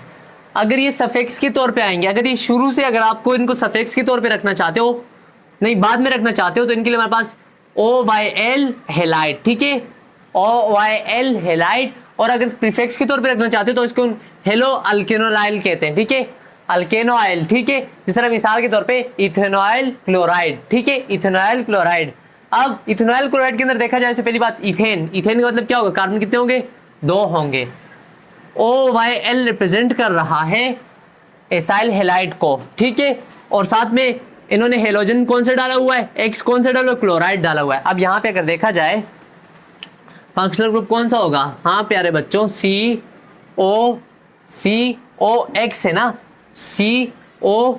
अगर ये सफिक्स के तौर पे आएंगे, अगर ये शुरू से अगर आपको इनको सफिक्स के तौर पे रखना चाहते हो, नहीं बाद में रखना चाहते हो, तो इनके लिए हमारे पास OYL हैलाइड, ठीक है, OYL हैलाइड। और अगर प्रीफिक्स के तौर पे रखना चाहते हो तो इसको हेलो अल्केनोलाइल कहते हैं, ठीक है, अल्केनोआइल, ठीक है। जिस तरह मिसाल के तौर पे इथेनॉइल क्लोराइड, ठीक है, इथेनॉइल क्लोराइड। अब इथेनॉइल क्लोराइड के अंदर देखा जाए तो पहली बात इथेन, इथेन का मतलब क्या होगा, कार्बन कितने होंगे, 2 होंगे। OYL रिप्रेजेंट कर रहा है एसाइल हैलाइड को, ठीक है। और साथ में इन्होंने हेलोजन कौन सा डाला हुआ है, एक्स कौन सा डाला हुआ है, क्लोराइड डाला हुआ है। अब यहाँ पे अगर देखा जाए फंक्शनल ग्रुप कौन सा होगा, हाँ प्यारे बच्चों COX है ना, CO,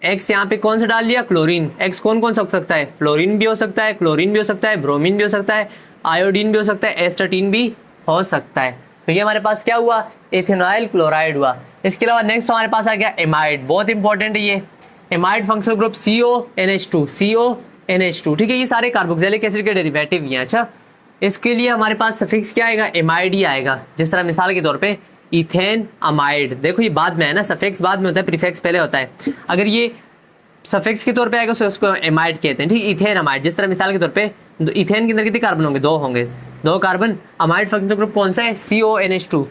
X यहाँ पे कौन सा डाल दिया, क्लोरीन। X कौन कौन सा हो सकता है, फ्लोरीन भी हो सकता है, क्लोरीन भी हो सकता है, ब्रोमीन भी हो सकता है, आयोडीन भी हो सकता है, एस्टाटीन भी हो सकता है। तो ये हमारे पास क्या हुआ, इथेनॉइल क्लोराइड हुआ। इसके अलावा नेक्स्ट हमारे पास आ गया एमाइड, बहुत इंपॉर्टेंट है ये। एमाइड फंक्शनल ग्रुप CONH2, ठीक है। ये सारे कार्बोक्सिलिक एसिड के डेरिवेटिव ही हैं। अच्छा, इसके लिए हमारे पास सफिक्स क्या आएगा, एमाइड ही आएगा। जिस तरह मिसाल के तौर पे इथेन अमाइड, देखो ये बाद में है ना, सफिक्स बाद में होता है, प्रीफिक्स पहले होता है। अगर ये सफिक्स के तौर पे आएगा तो उसको एमाइड कहते हैं, ठीक। इथेन अमाइड, जिस तरह मिसाल के तौर पे इथेन के अंदर कितने कार्बन होंगे, 2 होंगे, 2 कार्बन। अमाइड फंक्शनल ग्रुप कौन सा है, CONH2।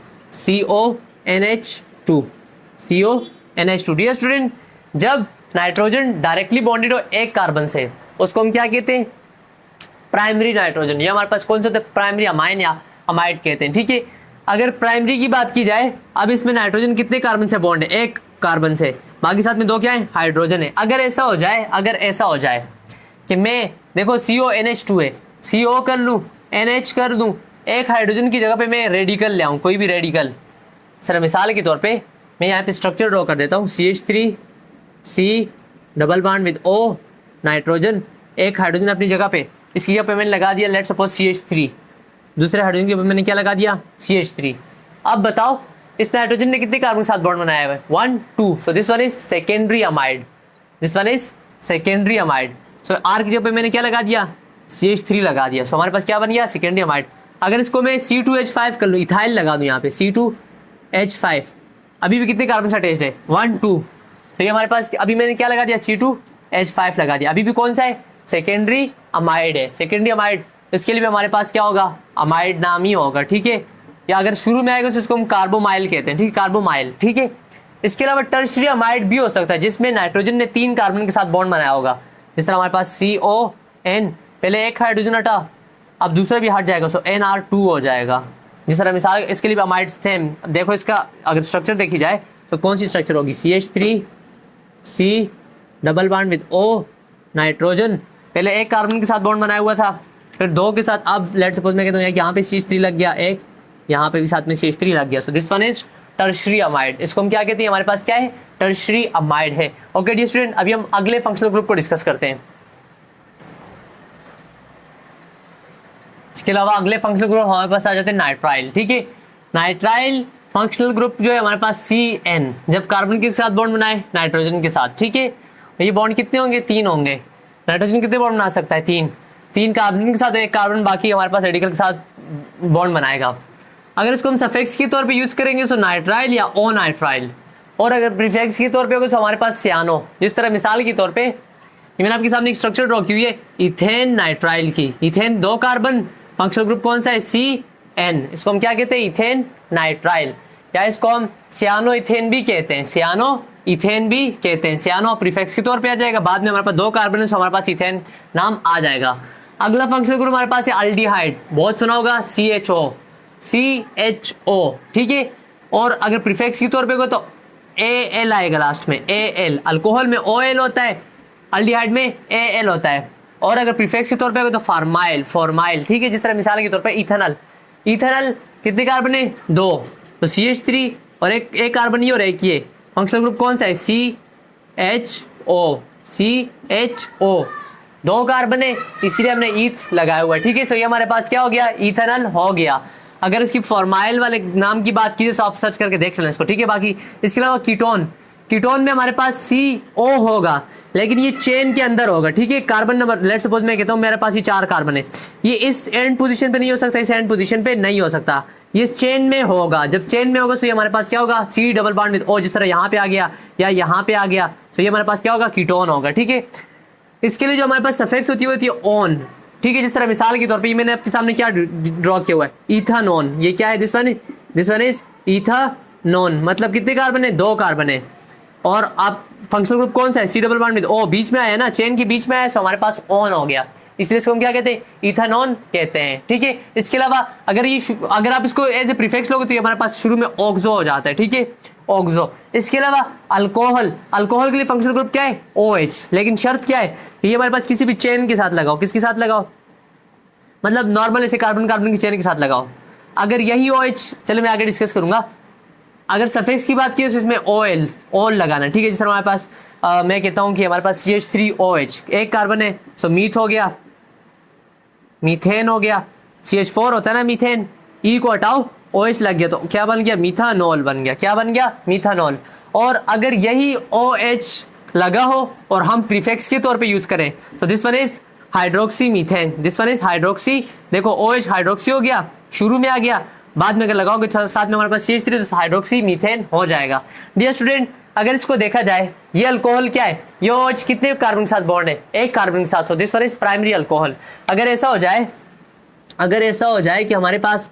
डियर स्टूडेंट, जब नाइट्रोजन डायरेक्टली बॉन्डेड हो एक कार्बन से, उसको हम क्या कहते हैं, प्राइमरी नाइट्रोजन। ये हमारे पास कौन सा होता है, प्राइमरी अमाइन या अमाइड कहते हैं, ठीक है। अगर प्राइमरी की बात की जाए, अब इसमें नाइट्रोजन कितने कार्बन से बॉन्ड है, एक कार्बन से, बाकी साथ में 2 क्या है, हाइड्रोजन है। अगर ऐसा हो जाए कि मैं देखो CONH2 है, CO कर लूँ, NH कर दूँ, एक हाइड्रोजन की जगह पे मैं रेडिकल ले आऊँ, कोई भी रेडिकल। सर मिसाल के तौर पे मैं यहाँ पे स्ट्रक्चर ड्रॉ कर देता हूँ, CH3 C double bond with O, nitrogen, एक हाइड्रोजन अपनी जगह पे, इसकी जगह पे मैंने लगा दिया लेट्स सपोज CH3, दूसरे हाइड्रोजन के ऊपर मैंने क्या लगा दिया, CH3। अब बताओ इस नाइट्रोजन ने कितने कार्बन के साथ बॉन्ड बनाया हुआ है, 1 2, सो this one is secondary amide, so R की जगह पे मैंने क्या लगा दिया, CH3 लगा दिया। सो हमारे पास क्या बन गया, सेकेंडरी अमाइड। अगर इसको मैं C2H5 कर लूँ, इथाइल लगा दूँ यहाँ पे C2H5, अभी भी कितने कार्बन से अटैच्ड है, 1 2। तो ये हमारे पास अभी मैंने क्या लगा दिया, C2H5 लगा दिया, अभी भी कौन सा है, सेकेंडरी अमाइड है, सेकेंडरी अमाइड। इसके लिए भी हमारे पास क्या होगा, अमाइड नाम ही होगा, ठीक है। या अगर शुरू में आएगा तो उसको हम कार्बोमाइल कहते हैं, ठीक है, कार्बोमाइल, ठीक है। इसके अलावा टर्शियरी अमाइड भी हो सकता है, जिसमें नाइट्रोजन ने 3 कार्बन के साथ बॉन्ड बनाया होगा। जिस तरह हमारे पास CON, पहले एक हाइड्रोजन हटा, अब दूसरा भी हट जाएगा, सो NR2 हो जाएगा। जिस तरह मिसाल इसके लिए भी अमाइड सेम, देखो इसका अगर स्ट्रक्चर देखी जाए तो कौन सी स्ट्रक्चर होगी, CH3 C double bond with O, nitrogen, पहले एक कार्बन के साथ बॉन्ड बनाया हुआ था, फिर 2 के साथ, अब लेट्स सपोज मैं कहता हूँ यहाँ पे CH3 लग गया, एक यहाँ पे भी साथ में CH3 लग गया। सो this one is tertiary amide. इसको हम क्या कहते हैं, हमारे पास क्या है, टर्शियरी अमाइड है। ओके डियर स्टूडेंट, अभी हम अगले फंक्शनल ग्रुप को डिस्कस करते हैं। इसके अलावा अगले फंक्शनल ग्रुप हमारे पास आ जाते हैं नाइट्राइल, ठीक है। नाइट्राइल फंक्शनल ग्रुप जो है हमारे पास CN, जब कार्बन के साथ बॉन्ड बनाए, नाइट्रोजन के साथ, ठीक है। ये बॉन्ड कितने होंगे, 3 होंगे। नाइट्रोजन कितने बॉन्ड बना सकता है, 3 कार्बन के साथ, एक कार्बन बाकी हमारे पास रेडिकल के साथ बॉन्ड बनाएगा। अगर इसको हम सफिक्स के तौर पे यूज करेंगे तो नाइट्राइल या ओ नाइट्राइल, और अगर प्रीफिक्स के तौर पे होगा तो हमारे पास सियानो। जिस तरह मिसाल के तौर पे मैंने आपके सामने एक स्ट्रक्चर ड्रॉ की हुई है इथेन नाइट्राइल की, इथेन 2 कार्बन, फंक्शनल ग्रुप कौन सा है, CN, इसको हम क्या कहते हैं, इथेन नाइट्राइल, या इसको हम सियानो इथेन भी कहते हैं, सियानो इथेन भी कहते हैं। सियानो प्रीफिक्स के तौर पे आ जाएगा, बाद में हमारे पास 2 कार्बन है तो हमारे पास इथेन नाम आ जाएगा। अगला फंक्शनल ग्रुप हमारे पास है अल्डिहाइड, बहुत सुना होगा, CHO, ठीक है। और अगर प्रीफिक्स के तौर पे हो तो AL आएगा लास्ट में, AL, अल्कोहल में OL होता है, अल्डिहाइड में AL होता है। और अगर प्रीफिक्स के तौर पे होगा तो फॉर्माइल, ठीक है। जिस तरह मिसाल के तौर पे इथेनॉल कितने कार्बन है, 2, तो CH3 और एक कार्बन ये और एक ये, फंक्शनल ग्रुप कौन सा है, CHO, 2 कार्बन है, इसीलिए हमने ईथ लगाया हुआ है, ठीक है। सो ये हमारे पास क्या हो गया, इथेनॉल हो गया। अगर इसकी फॉर्माइल वाले नाम की बात कीजिए तो आप सर्च करके देख लेना इसको, ठीक है। बाकी इसके अलावा कीटोन में हमारे पास CO होगा, लेकिन ये चेन के अंदर होगा, ठीक है। कार्बन नंबर लेट्स सपोज मैं कहता हूँ मेरे पास ये 4 कार्बन है, ये इस एंड पोजीशन पे नहीं हो सकता, इस एंड पोजीशन पे नहीं हो सकता, ये चेन में होगा। जब चेन में होगा तो ये हमारे पास क्या होगा, C double bond with O, जिस तरह यहाँ पे आ गया या यहाँ पे आ गया, तो ये हमारे पास क्या होगा, कीटोन होगा, ठीक है। इसके लिए जो हमारे पास सफिक्स होती है ऑन, ठीक है। जिस तरह मिसाल के तौर पे मैंने आपके सामने क्या ड्रॉ किया हुआ है, इथानोन, ये क्या है, दिस वन इज इथानोन, मतलब कितने कार्बन है, 2 कार्बन है। और आप फंक्शनल ग्रुप कौन सा है, C double bond with O, बीच में आया ना, चेन के बीच में आया, तो हमारे पास ऑन हो गया, इसलिए इसको हम क्या कहते हैं, इथानोन कहते हैं, ठीक है। इसके अलावा अगर आप इसको एज ए प्रीफिक्स लोगे तो ये हमारे पास शुरू में ऑक्सो हो जाता है, ठीक है, ऑक्सो। इसके अलावा अल्कोहल के लिए फंक्शनल ग्रुप क्या है, OH, लेकिन शर्त क्या है, ये हमारे पास किसी भी चेन के साथ लगाओ, किसके साथ लगाओ, मतलब नॉर्मल ऐसे कार्बन की चेन के साथ लगाओ। अगर यही OH, चलो मैं आगे डिस्कस करूंगा, अगर सफिक्स की बात की तो इसमें OL ओल लगाना, ठीक है। जैसे हमारे पास मैं कहता हूँ कि हमारे पास CH3OH एक कार्बन है, सो मीथ हो गया, मीथेन हो गया। CH4 होता है ना मीथेन, ई को हटाओ OH लग गया तो क्या बन गया, मीथानॉल बन गया। क्या बन गया, मीथानॉल। और अगर यही OH लगा हो और हम प्रीफिक्स के तौर पे यूज करें तो this one is hydroxy methane, this one is hydroxy. देखो OH हाइड्रोक्सी हो गया, शुरू में आ गया, बाद में अगर लगाओगे तो साथ में हमारे पास CH3 तो हाइड्रोक्सी मीथेन हो जाएगा। डियर स्टूडेंट, अगर इसको देखा जाए ये अल्कोहल क्या है, ये OH कितने कार्बन के साथ बॉन्ड है, एक कार्बन के साथ, सो this one is primary alcohol. अगर ऐसा हो जाए, अगर ऐसा हो जाए कि हमारे पास,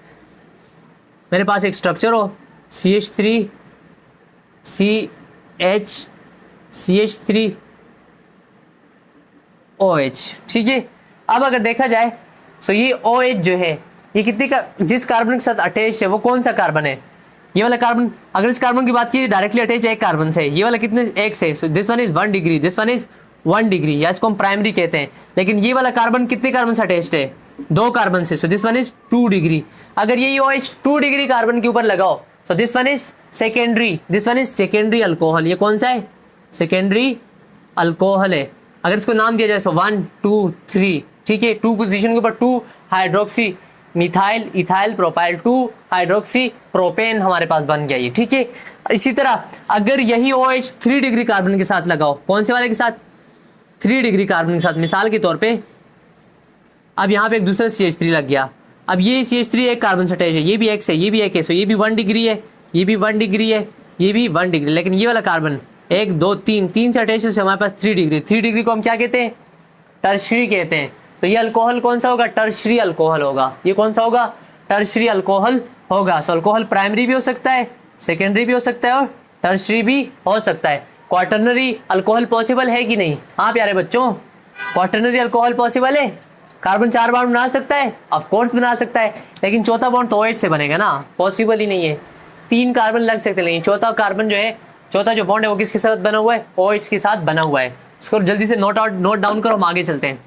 मेरे पास एक स्ट्रक्चर हो CH3 CH3OH, ठीक है। अब अगर देखा जाए तो ये OH जो है ये कितने का, जिस कार्बन के साथ अटैच है वो कौन सा कार्बन है, ये वाला कार्बन। अगर इस कार्बन की बात की डायरेक्टली अटैच एक कार्बन से, ये वाला कितने, एक से, सो this one is 1 degree, this one is 1 degree, या इसको हम प्राइमरी कहते हैं। लेकिन ये वाला कार्बन कितने कार्बन से अटैच्ड है, 2 कार्बन से, सो दिस वन इज 2 डिग्री। अगर ये OH 2 डिग्री कार्बन के ऊपर लगाओ सो this one is secondary, this one is secondary alcohol. ये कौन सा है, सेकेंडरी अल्कोहल है। अगर इसको नाम दिया जाए सो 1 2 3, ठीक है। 2 पोजीशन के ऊपर 2 hydroxy methyl ethyl propyl 2 hydroxy propane हमारे पास बन गया ये, ठीक है। इसी तरह अगर यही OH 3 डिग्री कार्बन के साथ लगाओ, कौन से वाले के साथ, 3 डिग्री कार्बन के साथ, मिसाल के तौर पे अब यहाँ पे एक दूसरा CH3 लग गया। अब ये CH3 एक कार्बन से अटैच है, ये भी एक से, ये भी एक है, सो ये भी 1 डिग्री है, ये भी 1 डिग्री है, ये भी 1 डिग्री। लेकिन ये वाला कार्बन 1 2 3 3 से अटैच है, हमारे पास 3 डिग्री। 3 डिग्री को हम क्या कहते हैं, टर्शरी कहते हैं। तो ये अल्कोहल कौन सा होगा, टर्शरी अल्कोहल होगा। ये कौन सा होगा, टर्शरी अल्कोहल होगा। सो अल्कोहल प्राइमरी भी हो सकता है, सेकेंडरी भी हो सकता है और टर्शरी भी हो सकता है। क्वाटरनरी अल्कोहल पॉसिबल है कि नहीं, हाँ प्यारे बच्चों, क्वाटरनरी अल्कोहल पॉसिबल है। कार्बन 4 बॉन्ड बना सकता है, ऑफ कोर्स बना सकता है, लेकिन चौथा बॉन्ड तो OH से बनेगा ना, पॉसिबल ही नहीं है। 3 कार्बन लग सकते हैं, लेकिन चौथा कार्बन जो है, चौथा जो बॉन्ड है वो किसके साथ बना हुआ है, OH के साथ बना हुआ है। इसको जल्दी से नोट डाउन करो, हम आगे चलते हैं।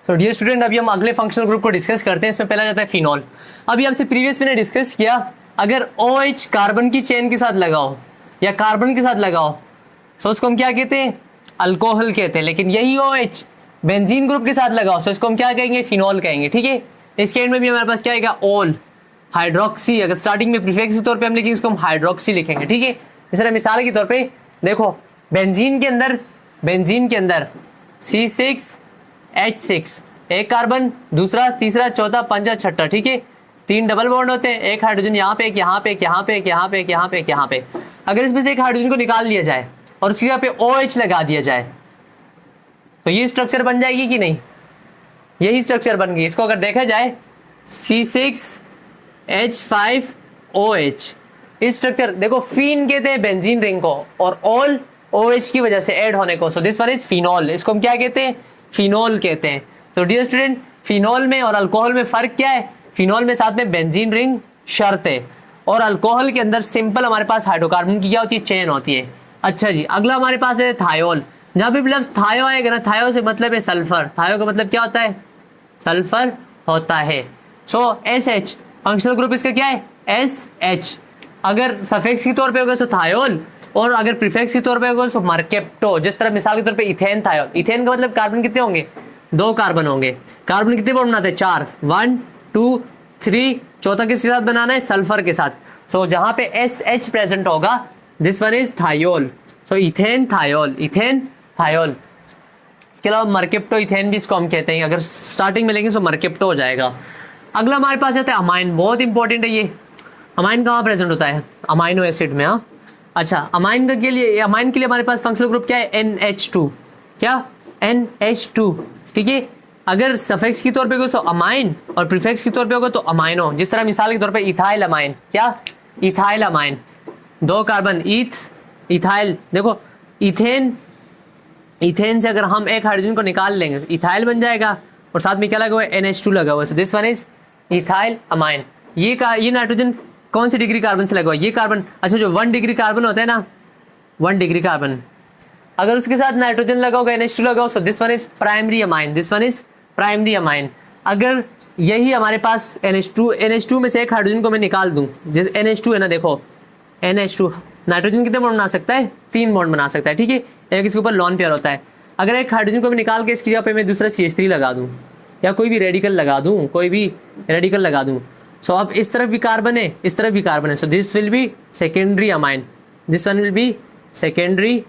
तो डियर स्टूडेंट, अभी हम अगले फंक्शनल ग्रुप को डिस्कस करते हैं। इसमें पहला जाता है फिनॉल। अभी आपसे प्रीवियस मैंने डिस्कस किया, अगर OH कार्बन की चेन के साथ लगाओ या कार्बन के साथ लगाओ तो उसको हम क्या कहते हैं, अल्कोहल कहते हैं। लेकिन यही OH बेंजीन ग्रुप के साथ लगाओ तो इसको हम क्या कहेंगे, फिनॉल कहेंगे, ठीक है। इसके एंड में भी हमारे पास क्या आएगा, ओल हाइड्रोक्सी। अगर स्टार्टिंग में प्रीफिक्स के तौर पे हम लिखेंगे इसको हम हाइड्रोक्सी लिखेंगे, ठीक है। इस तरह मिसाल के तौर पे देखो, बेंजीन के अंदर C6H6 एक कार्बन, दूसरा, तीसरा, चौथा, पंचवा, छठा, ठीक है। 3 डबल बॉन्ड होते हैं, एक हाइड्रोजन यहाँ पे, यहाँ पे, यहाँ पे, यहाँ पे, यहाँ पे, यहाँ पे। अगर इसमें से एक हाइड्रोजन को निकाल दिया जाए और उसकी जगह पे OH लगा दिया जाए तो ये स्ट्रक्चर बन जाएगी कि नहीं, यही स्ट्रक्चर बन गई। इसको अगर देखा जाए C6H5OH, इस स्ट्रक्चर देखो, फीन कहते हैं बेंजीन रिंग को और ऑल OH की वजह से ऐड होने को, सो दिस वन इज फिनॉल। इसको हम क्या कहते हैं, फिनॉल कहते हैं। तो डियर स्टूडेंट, फिनॉल में और अल्कोहल में फर्क क्या है, फिनॉल में साथ में बेंजीन रिंग शर्त है और अल्कोहल के अंदर सिंपल हमारे पास हाइड्रोकार्बन की क्या होती है, चेन होती है। अच्छा जी, अगला हमारे पास है थायोल। जहाँ भी लफ्ज थायो आएगा ना, थायो से मतलब है सल्फर, थायो का मतलब क्या होता है, सल्फर होता है। सो SH फंक्शनल ग्रुप इसका क्या है, SH। अगर सफिक्स के तौर पे होगा तो थायोल और अगर प्रीफिक्स के तौर पे होगा तो मर्केप्टो। जिस तरह मिसाल के तौर पे इथेन थायोल, इथेन का मतलब कार्बन कितने होंगे, 2 कार्बन होंगे। कार्बन कितने बॉन्ड बनाते हैं, 4, 1 2 3, चौथा किसके साथ बनाना है, सल्फर के साथ। सो जहां पे SH प्रेजेंट होगा this one is thiol. So ethane thiol, ethane thiol. इसके अलावा मर्केप्टो इथेन भी इसको हम कहते हैं, अगर स्टार्टिंग में लेंगे तो मर्केप्टो हो जाएगा। अगला हमारे पास आता है अमाइन, बहुत इंपॉर्टेंट है ये। अमाइन कहाँ प्रेजेंट होता है, अमाइनो एसिड में, हाँ। अच्छा, अमाइन के लिए हमारे पास फंक्शनल ग्रुप क्या है, NH2, क्या, NH2, ठीक है। अगर सफिक्स के तौर पे होगा तो अमाइन और प्रीफिक्स के तौर पे होगा तो अमाइनो। जिस तरह मिसाल के तौर पे इथाइल अमाइन, क्या, इथाइल अमाइन, 2 कार्बन, इथाइल। देखो इथेन से अगर हम एक हाइड्रोजन को निकाल लेंगे तो इथाइल बन जाएगा और साथ में क्या लगा हुआ है, NH2 लगा हुआ है। सो this one is ethyl amine. ये नाइट्रोजन कौन सी डिग्री कार्बन से लगा हुआ है, ये कार्बन। अच्छा, जो 1 डिग्री कार्बन होता है ना, 1 डिग्री कार्बन, अगर उसके साथ नाइट्रोजन लगा होगा, NH2 लगा हो, सो this one is primary amine, this one is primary amine. अगर यही हमारे पास NH2 में से एक हाइड्रोजन को मैं निकाल दूं, जैसे NH2 है ना, देखो NH2 नाइट्रोजन कितने बॉन्ड बना सकता है? 3 बॉन्ड बना सकता है, ठीक है। एक इसके ऊपर लॉन पेयर होता है। अगर एक हाइड्रोजन को मैं निकाल के इसकी जगह पे मैं दूसरा CH3 लगा दूं या कोई भी रेडिकल लगा दूं, कोई भी रेडिकल लगा दूं, सो अब इस तरफ भी कार्बन है, इस तरफ भी कार्बन है, so this will be secondary amine, this one will B secondary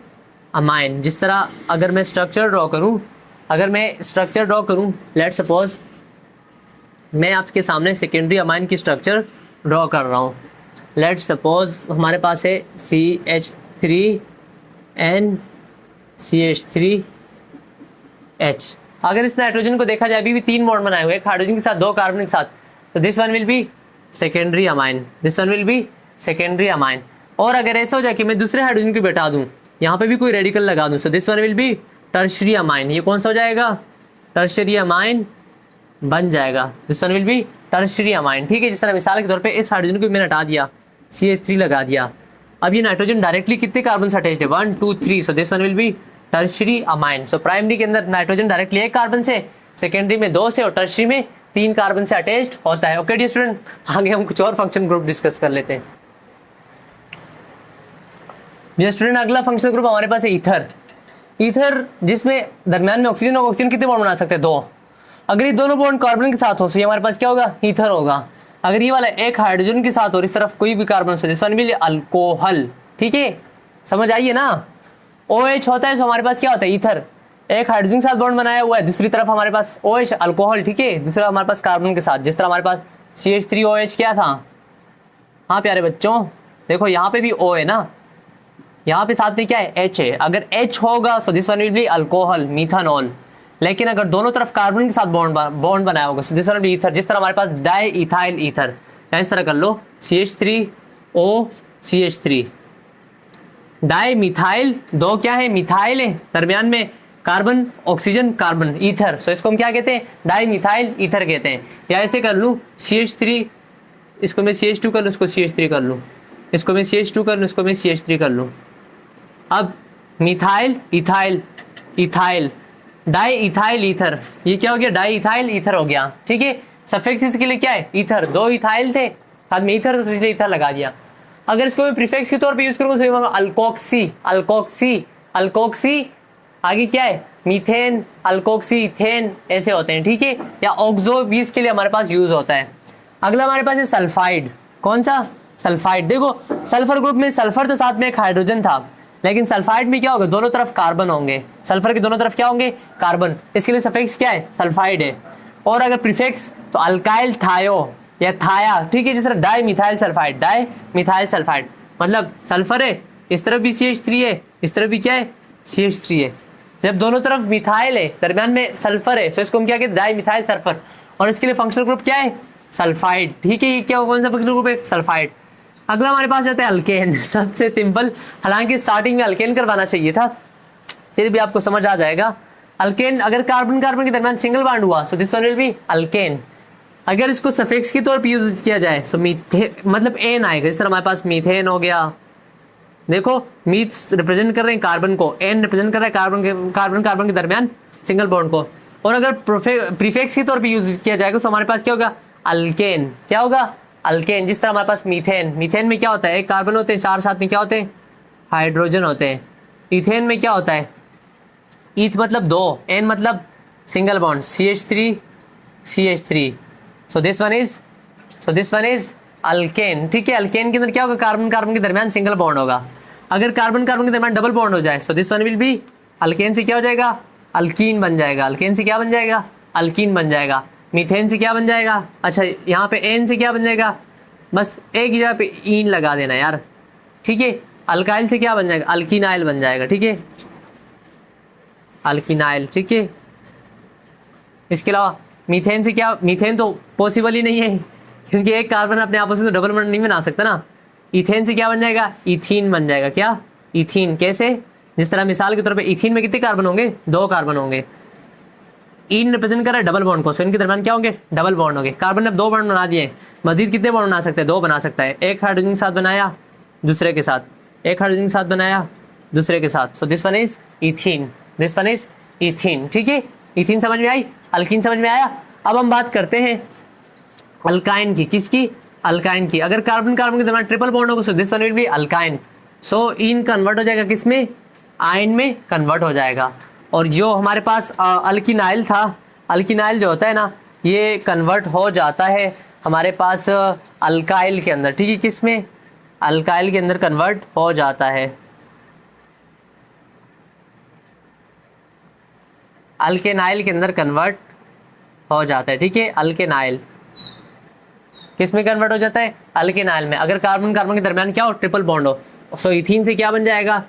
amine. जिस तरह अगर मैं स्ट्रक्चर ड्रॉ करूं, लेट सपोज मैं आपके सामने सेकेंडरी अमाइन की स्ट्रक्चर ड्रॉ कर रहा हूँ। लेट सपोज हमारे पास है CH3N CH3H। अगर इस नाइट्रोजन को देखा जाए अभी भी 3 बॉन्ड बनाए हुए, एक हाइड्रोजन के साथ 2 कार्बन के साथ, तो this one will B secondary amine, this one will B secondary amine. और अगर ऐसा हो जाए कि मैं दूसरे हाइड्रोजन को बैठा दूं, यहाँ पे भी कोई रेडिकल लगा दूं, सो this one will B tertiary amine. ये कौन सा हो जाएगा? टर्शियरी अमाइन बन जाएगा, this one will B tertiary amine, ठीक है। जिस तरह मिसाल के तौर पे इस हाइड्रोजन को मैंने हटा दिया, CH3 लगा दिया, अब ये नाइट्रोजन डायरेक्टली कितने कार्बन से अटैच्ड है? 1 2 3, सो this one will B tertiary amine. So primary के अंदर नाइट्रोजन डायरेक्टली 1 कार्बन से, सेकेंडरी में 2 से और टर्शियरी में 3 कार्बन से अटैच्ड होता है। ओके डियर स्टूडेंट, आगे हम कुछ और फंक्शन ग्रुप डिस्कस कर लेते हैं। डियर स्टूडेंट, अगला फंक्शनल ग्रुप हमारे पास है ईथर। ईथर जिसमें दरमियान में ऑक्सीजन और ऑक्सीजन कितने बॉन्ड बना सकते हैं? 2। अगर ये दोनों बॉन्ड कार्बन के साथ हो तो ये हमारे पास क्या होगा? ईथर होगा। अगर ये वाला एक हाइड्रोजन के साथ और इस तरफ कोई भी कार्बन से, this one will be alcohol, ठीक है। समझ आइए ना, OH होता है तो हमारे पास क्या होता है? ईथर। एक हाइड्रोजन के साथ बॉन्ड बनाया हुआ है, दूसरी तरफ हमारे पास OH अल्कोहल, ठीक है, दूसरा हमारे पास कार्बन के साथ। जिस तरह हमारे पास CH3OH क्या था? हाँ प्यारे बच्चों, देखो यहाँ पे भी O है ना, यहाँ पे साथ में क्या है? H है। अगर H होगा तो this one will be alcohol, methanol. लेकिन अगर दोनों तरफ कार्बन के साथ बॉन्ड बनाया होगा तो this one will B ether. जिस तरह हमारे पास डाई इथाइल ईथर, इस तरह कर लो, CH3O CH3, डाई मिथाइल, 2 क्या है? मिथाइल है, दरमियान में कार्बन ऑक्सीजन कार्बन, ईथर। सो इसको हम क्या कहते हैं? डाई मिथाइल ईथर कहते हैं। या ऐसे कर लूँ, CH3, इसको मैं CH2 कर लूँ, इसको CH3 कर लूँ, इसको मैं CH2 कर लूँ, इसको मैं CH3 कर लूँ। अब methyl ethyl ethyl, di ethyl ether, ये क्या हो गया? डाई इथाइल ईथर हो गया, ठीक है। सफिक्स इसके लिए क्या है? ईथर। 2 इथाइल थे, साथ में ईथर, तो इसलिए ईथर लगा दिया। अगर इसको मैं प्रीफिक्स के तौर पे यूज करूंगा तो अल्कोक्सी अल्कोक्सी अल्कोक्सी, आगे क्या है? मीथेन, अल्कोक्सी, इथेन, ऐसे होते हैं, ठीक है। या ऑक्सो भी इसके लिए हमारे पास यूज होता है। अगला हमारे पास है सल्फाइड। कौन सा? सल्फाइड। देखो सल्फर ग्रुप में सल्फर तो साथ में एक हाइड्रोजन था, लेकिन सल्फाइड में क्या होगा? दोनों तरफ कार्बन होंगे, सल्फर के दोनों तरफ क्या होंगे? कार्बन। इसके लिए सफिक्स क्या है? सल्फाइड है। और अगर प्रीफिक्स तो अल्काइल थायो या थाया, ठीक है। जिस तरह di methyl sulphide, di methyl sulphide, मतलब सल्फर है, इस तरफ भी CH3 है, इस तरफ भी क्या है? CH3 है। जब दोनों तरफ मिथाइल है, दरमियान में सल्फर है, तो इसको हम क्या कहते हैं? Di methyl sulphur. और इसके लिए फंक्शनल ग्रुप क्या है? सल्फाइड, ठीक है। ये क्या, कौन सा फंक्शनल ग्रुप है? सल्फाइड। अगला हमारे पास जाता है अल्केन। सबसे सिंपल, हालांकि स्टार्टिंग में अल्केन करवाना चाहिए था, फिर भी आपको समझ आ जाएगा। अल्केन, अगर कार्बन कार्बन के दरमियान सिंगल बॉन्ड हुआ सो this one will B alkane. अगर इसको सफिक्स के तौर पे यूज किया जाए सो मीथे, मतलब एन आएगा। जिस तरह हमारे पास मीथेन हो गया, देखो मीथ रिप्रेजेंट कर रहे हैं कार्बन को, एन रिप्रेजेंट कर रहा है कार्बन के दरमियान सिंगल बॉन्ड को। और अगर प्रीफिक्स के तौर पे यूज किया जाएगा तो हमारे पास क्या होगा? अल्केन। क्या होगा? अल्केन। जिस तरह हमारे पास मीथेन, मीथेन में क्या होता है? एक कार्बन होते हैं, 4 साथ में क्या होते हैं? हाइड्रोजन होते हैं। इथेन में क्या होता है? ईथ मतलब 2, एन मतलब single bond, CH3 so this one is alkane, ठीक है। अल्केन के अंदर क्या होगा? कार्बन कार्बन के दरमियान सिंगल बॉन्ड होगा। अगर कार्बन कार्बन के दरमियान डबल बॉन्ड हो जाए सो this one will B alkane से क्या हो जाएगा? अल्कीन बन जाएगा। अल्केन से क्या बन जाएगा? अल्कीन बन जाएगा। मीथेन से क्या बन जाएगा? अच्छा यहाँ पे एन से क्या बन जाएगा? बस एक ही जगह पे ईन लगा देना यार, ठीक है। अल्काइल से क्या बन जाएगा? अल्कीनाइल बन जाएगा, ठीक है, अल्कीनाइल, ठीक है। इसके अलावा मीथेन से क्या? मीथेन तो पॉसिबल ही नहीं है, क्योंकि एक कार्बन अपने आपस में तो डबल बॉन्ड नहीं बना सकता ना। इथेन से क्या बन जाएगा? इथीन बन जाएगा। क्या? इथीन। कैसे? जिस तरह मिसाल के तौर पे इथीन में कितने कार्बन होंगे? 2 कार्बन होंगे। इन रिप्रेजेंट कर रहा है डबल बॉन्ड को, सो इनके दरमियान क्या होंगे? डबल बॉन्ड होंगे। कार्बन ने 2 बॉन्ड बना दिए, मजीद कितने बॉन्ड बना सकते हैं? 2 बना सकता है। एक हाइड्रोजन के साथ बनाया, दूसरे के साथ, एक हाइड्रोजन के साथ बनाया, दूसरे के साथ, सो this one is ethene, this one is ethene, ठीक है। इथीन समझ में आई? अल्कीन समझ में आया? अब हम बात करते हैं अल्काइन की। किसकी? अल्काइन की। अगर कार्बन कार्बन के दरमियान ट्रिपल बॉन्ड होगा सो this one will B alkyne. So in convert हो जाएगा किसमें, आयन में कन्वर्ट हो जाएगा। और जो हमारे पास अल्किनाइल था, अल्किनाइल जो होता है ना ये कन्वर्ट हो जाता है हमारे पास अल्काइल के अंदर, ठीक है, किसमें, अल्काइल के अंदर कन्वर्ट हो जाता है। अल्केनाइल के अंदर कन्वर्ट हो जाता है, ठीक है, अल्केनाइल किस में कन्वर्ट हो जाता है, अल्केनाइल में। अगर कार्बन कार्बन के दरमियान क्या हो, ट्रिपल बॉन्ड हो, सो इथीन से क्या बन जाएगा,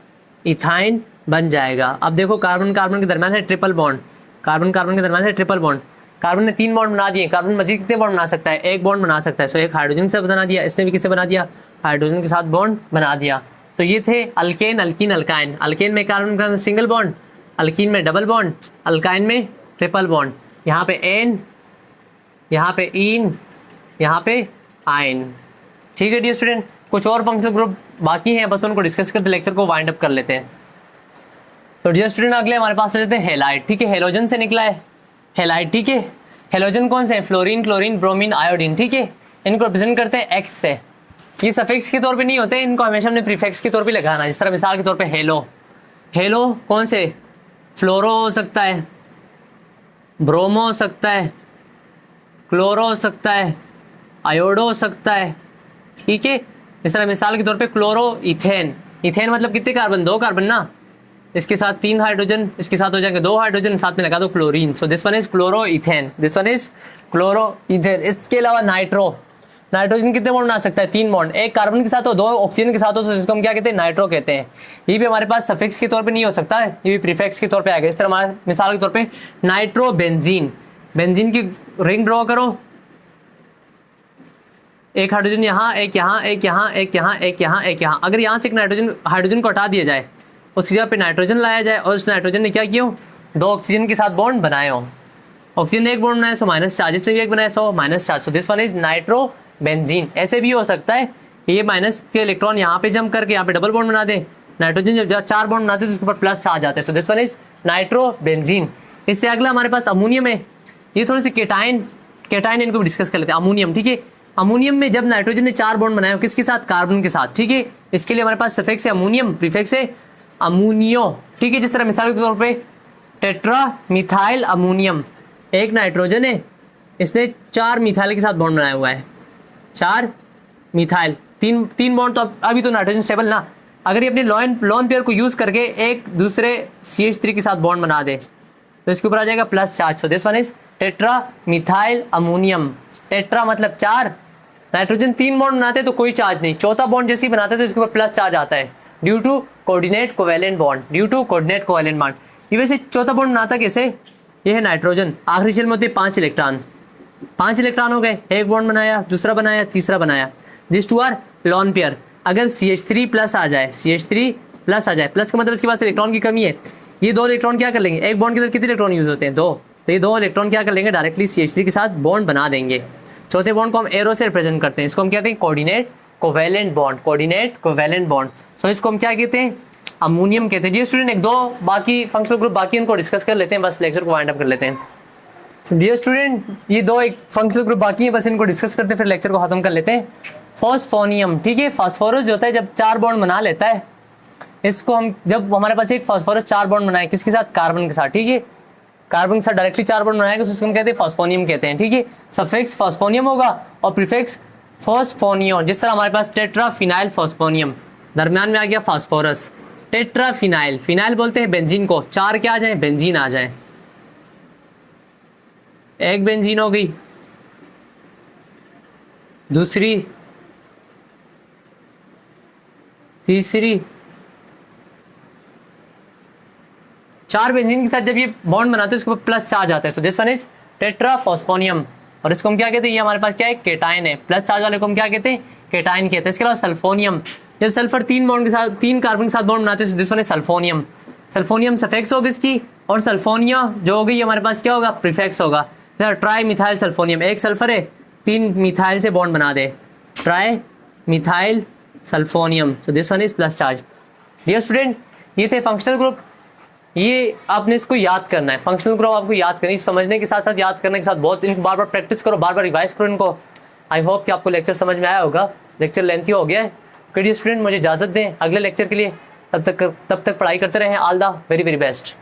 इथाइन बन जाएगा। अब देखो कार्बन कार्बन के दरमियान है ट्रिपल बॉन्ड, कार्बन कार्बन के दरमियान है ट्रिपल बॉन्ड, कार्बन ने 3 बॉन्ड बना दिए, कार्बन मजीद कितने बॉन्ड बना सकता है, 1 बॉन्ड बना सकता है। सो एक हाइड्रोजन से बना दिया, इसने भी किससे बना दिया, हाइड्रोजन के साथ बॉन्ड बना दिया। तो ये थे अल्केन, अल्कीन, अल्काइन। अल्केन में कार्बन का सिंगल बॉन्ड, अल्कीन में डबल बॉन्ड, अल्काइन में ट्रिपल बॉन्ड। यहाँ पे एन, यहाँ पे इन, यहाँ पे आयन। ठीक है डियर स्टूडेंट, कुछ और फंक्शनल ग्रुप बाकी हैं, बस उनको डिस्कस करते लेक्चर को वाइंड अप कर लेते हैं। तो डियर स्टूडेंट अगले हमारे पास रहते हैं हेलाइड, ठीक है, हेलोजन से निकला है हेलाइड, ठीक है। हेलोजन कौन से हैं, फ्लोरीन, क्लोरीन, ब्रोमीन, आयोडीन, ठीक है। इनको रिप्रेजेंट करते हैं एक्स से। ये सफिक्स के तौर पे नहीं होते, इनको हमेशा हमने प्रीफिक्स के तौर पे लगाना। जिस तरह मिसाल के तौर पे हेलो, हेलो कौन से, फ्लोरो हो सकता है, ब्रोमो हो सकता है, क्लोरो हो सकता है, आयोडो हो सकता है, ठीक है। इस तरह मिसाल के तौर पे क्लोरो इथेन, इथेन मतलब कितने कार्बन, 2 कार्बन ना, इसके साथ 3 हाइड्रोजन, इसके साथ हो जाएंगे 2 हाइड्रोजन, साथ में लगा दो chlorine. So this one is chloro ethane, this one is chloro ethane. इसके अलावा नाइट्रो, नाइट्रोजन कितने बॉन्ड बना सकता है, 3 बॉन्ड, 1 कार्बन के साथ हो, 2 ऑक्सीजन के साथ हो, तो इसको हम क्या कहते हैं, नाइट्रो कहते हैं। ये भी हमारे पास सफिक्स के तौर पे नहीं हो सकता है, ये भी प्रीफिक्स के तौर पे आ गया। इस तरह हमारे मिसाल के तौर पे नाइट्रो बेंजीन, बेंजीन की रिंग ड्रॉ करो, एक हाइड्रोजन यहाँ, एक यहाँ, एक यहाँ, एक यहाँ, एक यहाँ, एक यहाँ। अगर यहाँ से एक नाइट्रोजन हाइड्रोजन को हटा दिया जाए, उसकी जगह पे नाइट्रोजन लाया जाए और उस नाइट्रोजन ने क्या किया, 2 ऑक्सीजन के साथ बॉन्ड बनाए हो, ऑक्सीजन ने 1 बॉन्ड बनाया, सो माइनस चार्ज, इसने भी 1 बनाया, so minus charge. So this one is nitro benzene. ऐसे भी हो सकता है ये माइनस के इलेक्ट्रॉन यहाँ पे जंप करके यहाँ पे डबल बॉन्ड बना दे, नाइट्रोजन जब 4 बॉन्ड बनाते हैं तो उसके ऊपर प्लस आ जाते हैं। सो this one is nitro benzene. इससे अगला हमारे पास अमोनियम है, ये थोड़ी सी केटाइन, केटाइन इनको भी डिस्कस कर लेते हैं। अमोनियम, ठीक है, अमोनियम में जब नाइट्रोजन ने 4 बॉन्ड बनाए, किसके साथ, कार्बन के साथ, ठीक है। इसके लिए हमारे पास सफिक्स है अमोनियम, प्रीफिक्स है अमोनियो, ठीक है। जिस तरह मिसाल के तौर पे टेट्रा मिथाइल अमोनियम, एक नाइट्रोजन है, इसने 4 मिथाइल के साथ बॉन्ड बनाया हुआ है, 4 मिथाइल, 3 बॉन्ड, तो अभी तो नाइट्रोजन स्टेबल ना, अगर ये अपने लोन पेयर को यूज करके एक दूसरे CH3 के साथ बॉन्ड बना दे तो इसके ऊपर आ जाएगा plus charge. So this one is tetra methyl ammonium. Tetra मतलब 4, नाइट्रोजन 3 बॉन्ड बनाते तो कोई चार्ज नहीं, चौथा बॉन्ड जैसे ही बनाते तो इसके ऊपर प्लस चार्ज आता है due to coordinate covalent bond, due to coordinate covalent bond. ये वैसे चौथा बॉन्ड बनाता कैसे, ये है नाइट्रोजन, आखिरी शेल में होते 5 इलेक्ट्रॉन, 5 इलेक्ट्रॉन हो गए, एक बॉन्ड बनाया, दूसरा बनाया, तीसरा बनाया, दिस 2 आर लोन पेयर। अगर CH3 प्लस आ जाए, CH3 प्लस आ जाए, प्लस का मतलब इसके पास इलेक्ट्रॉन की कमी है, ये 2 इलेक्ट्रॉन क्या कर लेंगे, एक बॉन्ड के अंदर कितने इलेक्ट्रॉन यूज होते हैं, 2, तो ये 2 इलेक्ट्रॉन क्या कर लेंगे, डायरेक्टली CH3 के साथ बॉन्ड बना देंगे। चौथे बॉन्ड को हम एरो से रिप्रेजेंट करते हैं, इसको हम कहते हैं coordinate covalent bond, coordinate covalent bond. So इसको हम क्या कहते हैं, अमोनियम कहते हैं। जी स्टूडेंट, एक 2 बाकी फंक्शनल ग्रुप बाकी उनको डिस्कस कर लेते हैं, बस लेक्चर को वाइंड अप कर लेते हैं। डियर स्टूडेंट, ये 2 एक फंक्शनल ग्रुप बाकी है, बस इनको डिस्कस करते हैं फिर लेक्चर को खत्म कर लेते हैं। फॉस्फोनियम, ठीक है, फास्फोरस जो होता है जब 4 बॉन्ड बना लेता है, इसको हम, जब हमारे पास एक फास्फोरस 4 बॉन्ड बनाए, किसके साथ, कार्बन के साथ, ठीक है, कार्बन के साथ डायरेक्टली 4 बॉन्ड बनाएगा तो उसको हम कहते हैं फास्फोनियम कहते हैं, ठीक है। सफिक्स फास्फोनियम होगा और प्रीफिक्स फॉस्फोनियो। जिस तरह हमारे पास टेट्राफिनाइल फास्फोनियम, दरमियान में आ गया फास्फोरस, टेट्राफिनाइल, फिनाइल बोलते हैं बेंजीन को, 4 क्या आ जाए, बेंजीन आ जाए, एक बेंजीन हो गई, दूसरी, तीसरी, 4 बेंजीन के साथ जब ये बॉन्ड बनाते हैं उसके ऊपर प्लस चार्ज आता है। सो दिस वन इज टेट्राफॉस्फोनियम, और इसको हम क्या कहते हैं, ये हमारे पास क्या है, केटाइन है, प्लस चार्ज वाले को हम क्या कहते हैं, केटाइन कहते हैं। इसके अलावा सल्फोनियम, जब सल्फर 3 बॉन्ड के साथ, 3 कार्बन के साथ बॉन्ड बनाते हैं, दिस वन इज सल्फोनियम। सल्फोनियम सफिक्स होगी इसकी, और सल्फोनिया जो होगी हमारे पास क्या होगा, प्रीफिक्स होगा। ट्राई मिथाइल सल्फोनियम, एक सल्फर है, 3 मिथाइल से बॉन्ड बना दे, ट्राई मिथाइल सल्फोनियम, तो this one is plus charge. Dear student, ये थे फंक्शनल ग्रुप, ये आपने इसको याद करना है, फंक्शनल ग्रुप आपको याद करनी, समझने के साथ साथ याद करने के साथ बहुत, इनको बार बार प्रैक्टिस करो, बार बार रिवाइज करो इनको, आई होप कि आपको लेक्चर समझ में आया होगा। लेक्चर लेंथी हो गया है। डियर स्टूडेंट, मुझे इजाज़त दें अगले लेक्चर के लिए। तब तक पढ़ाई करते रहें। All the very very best.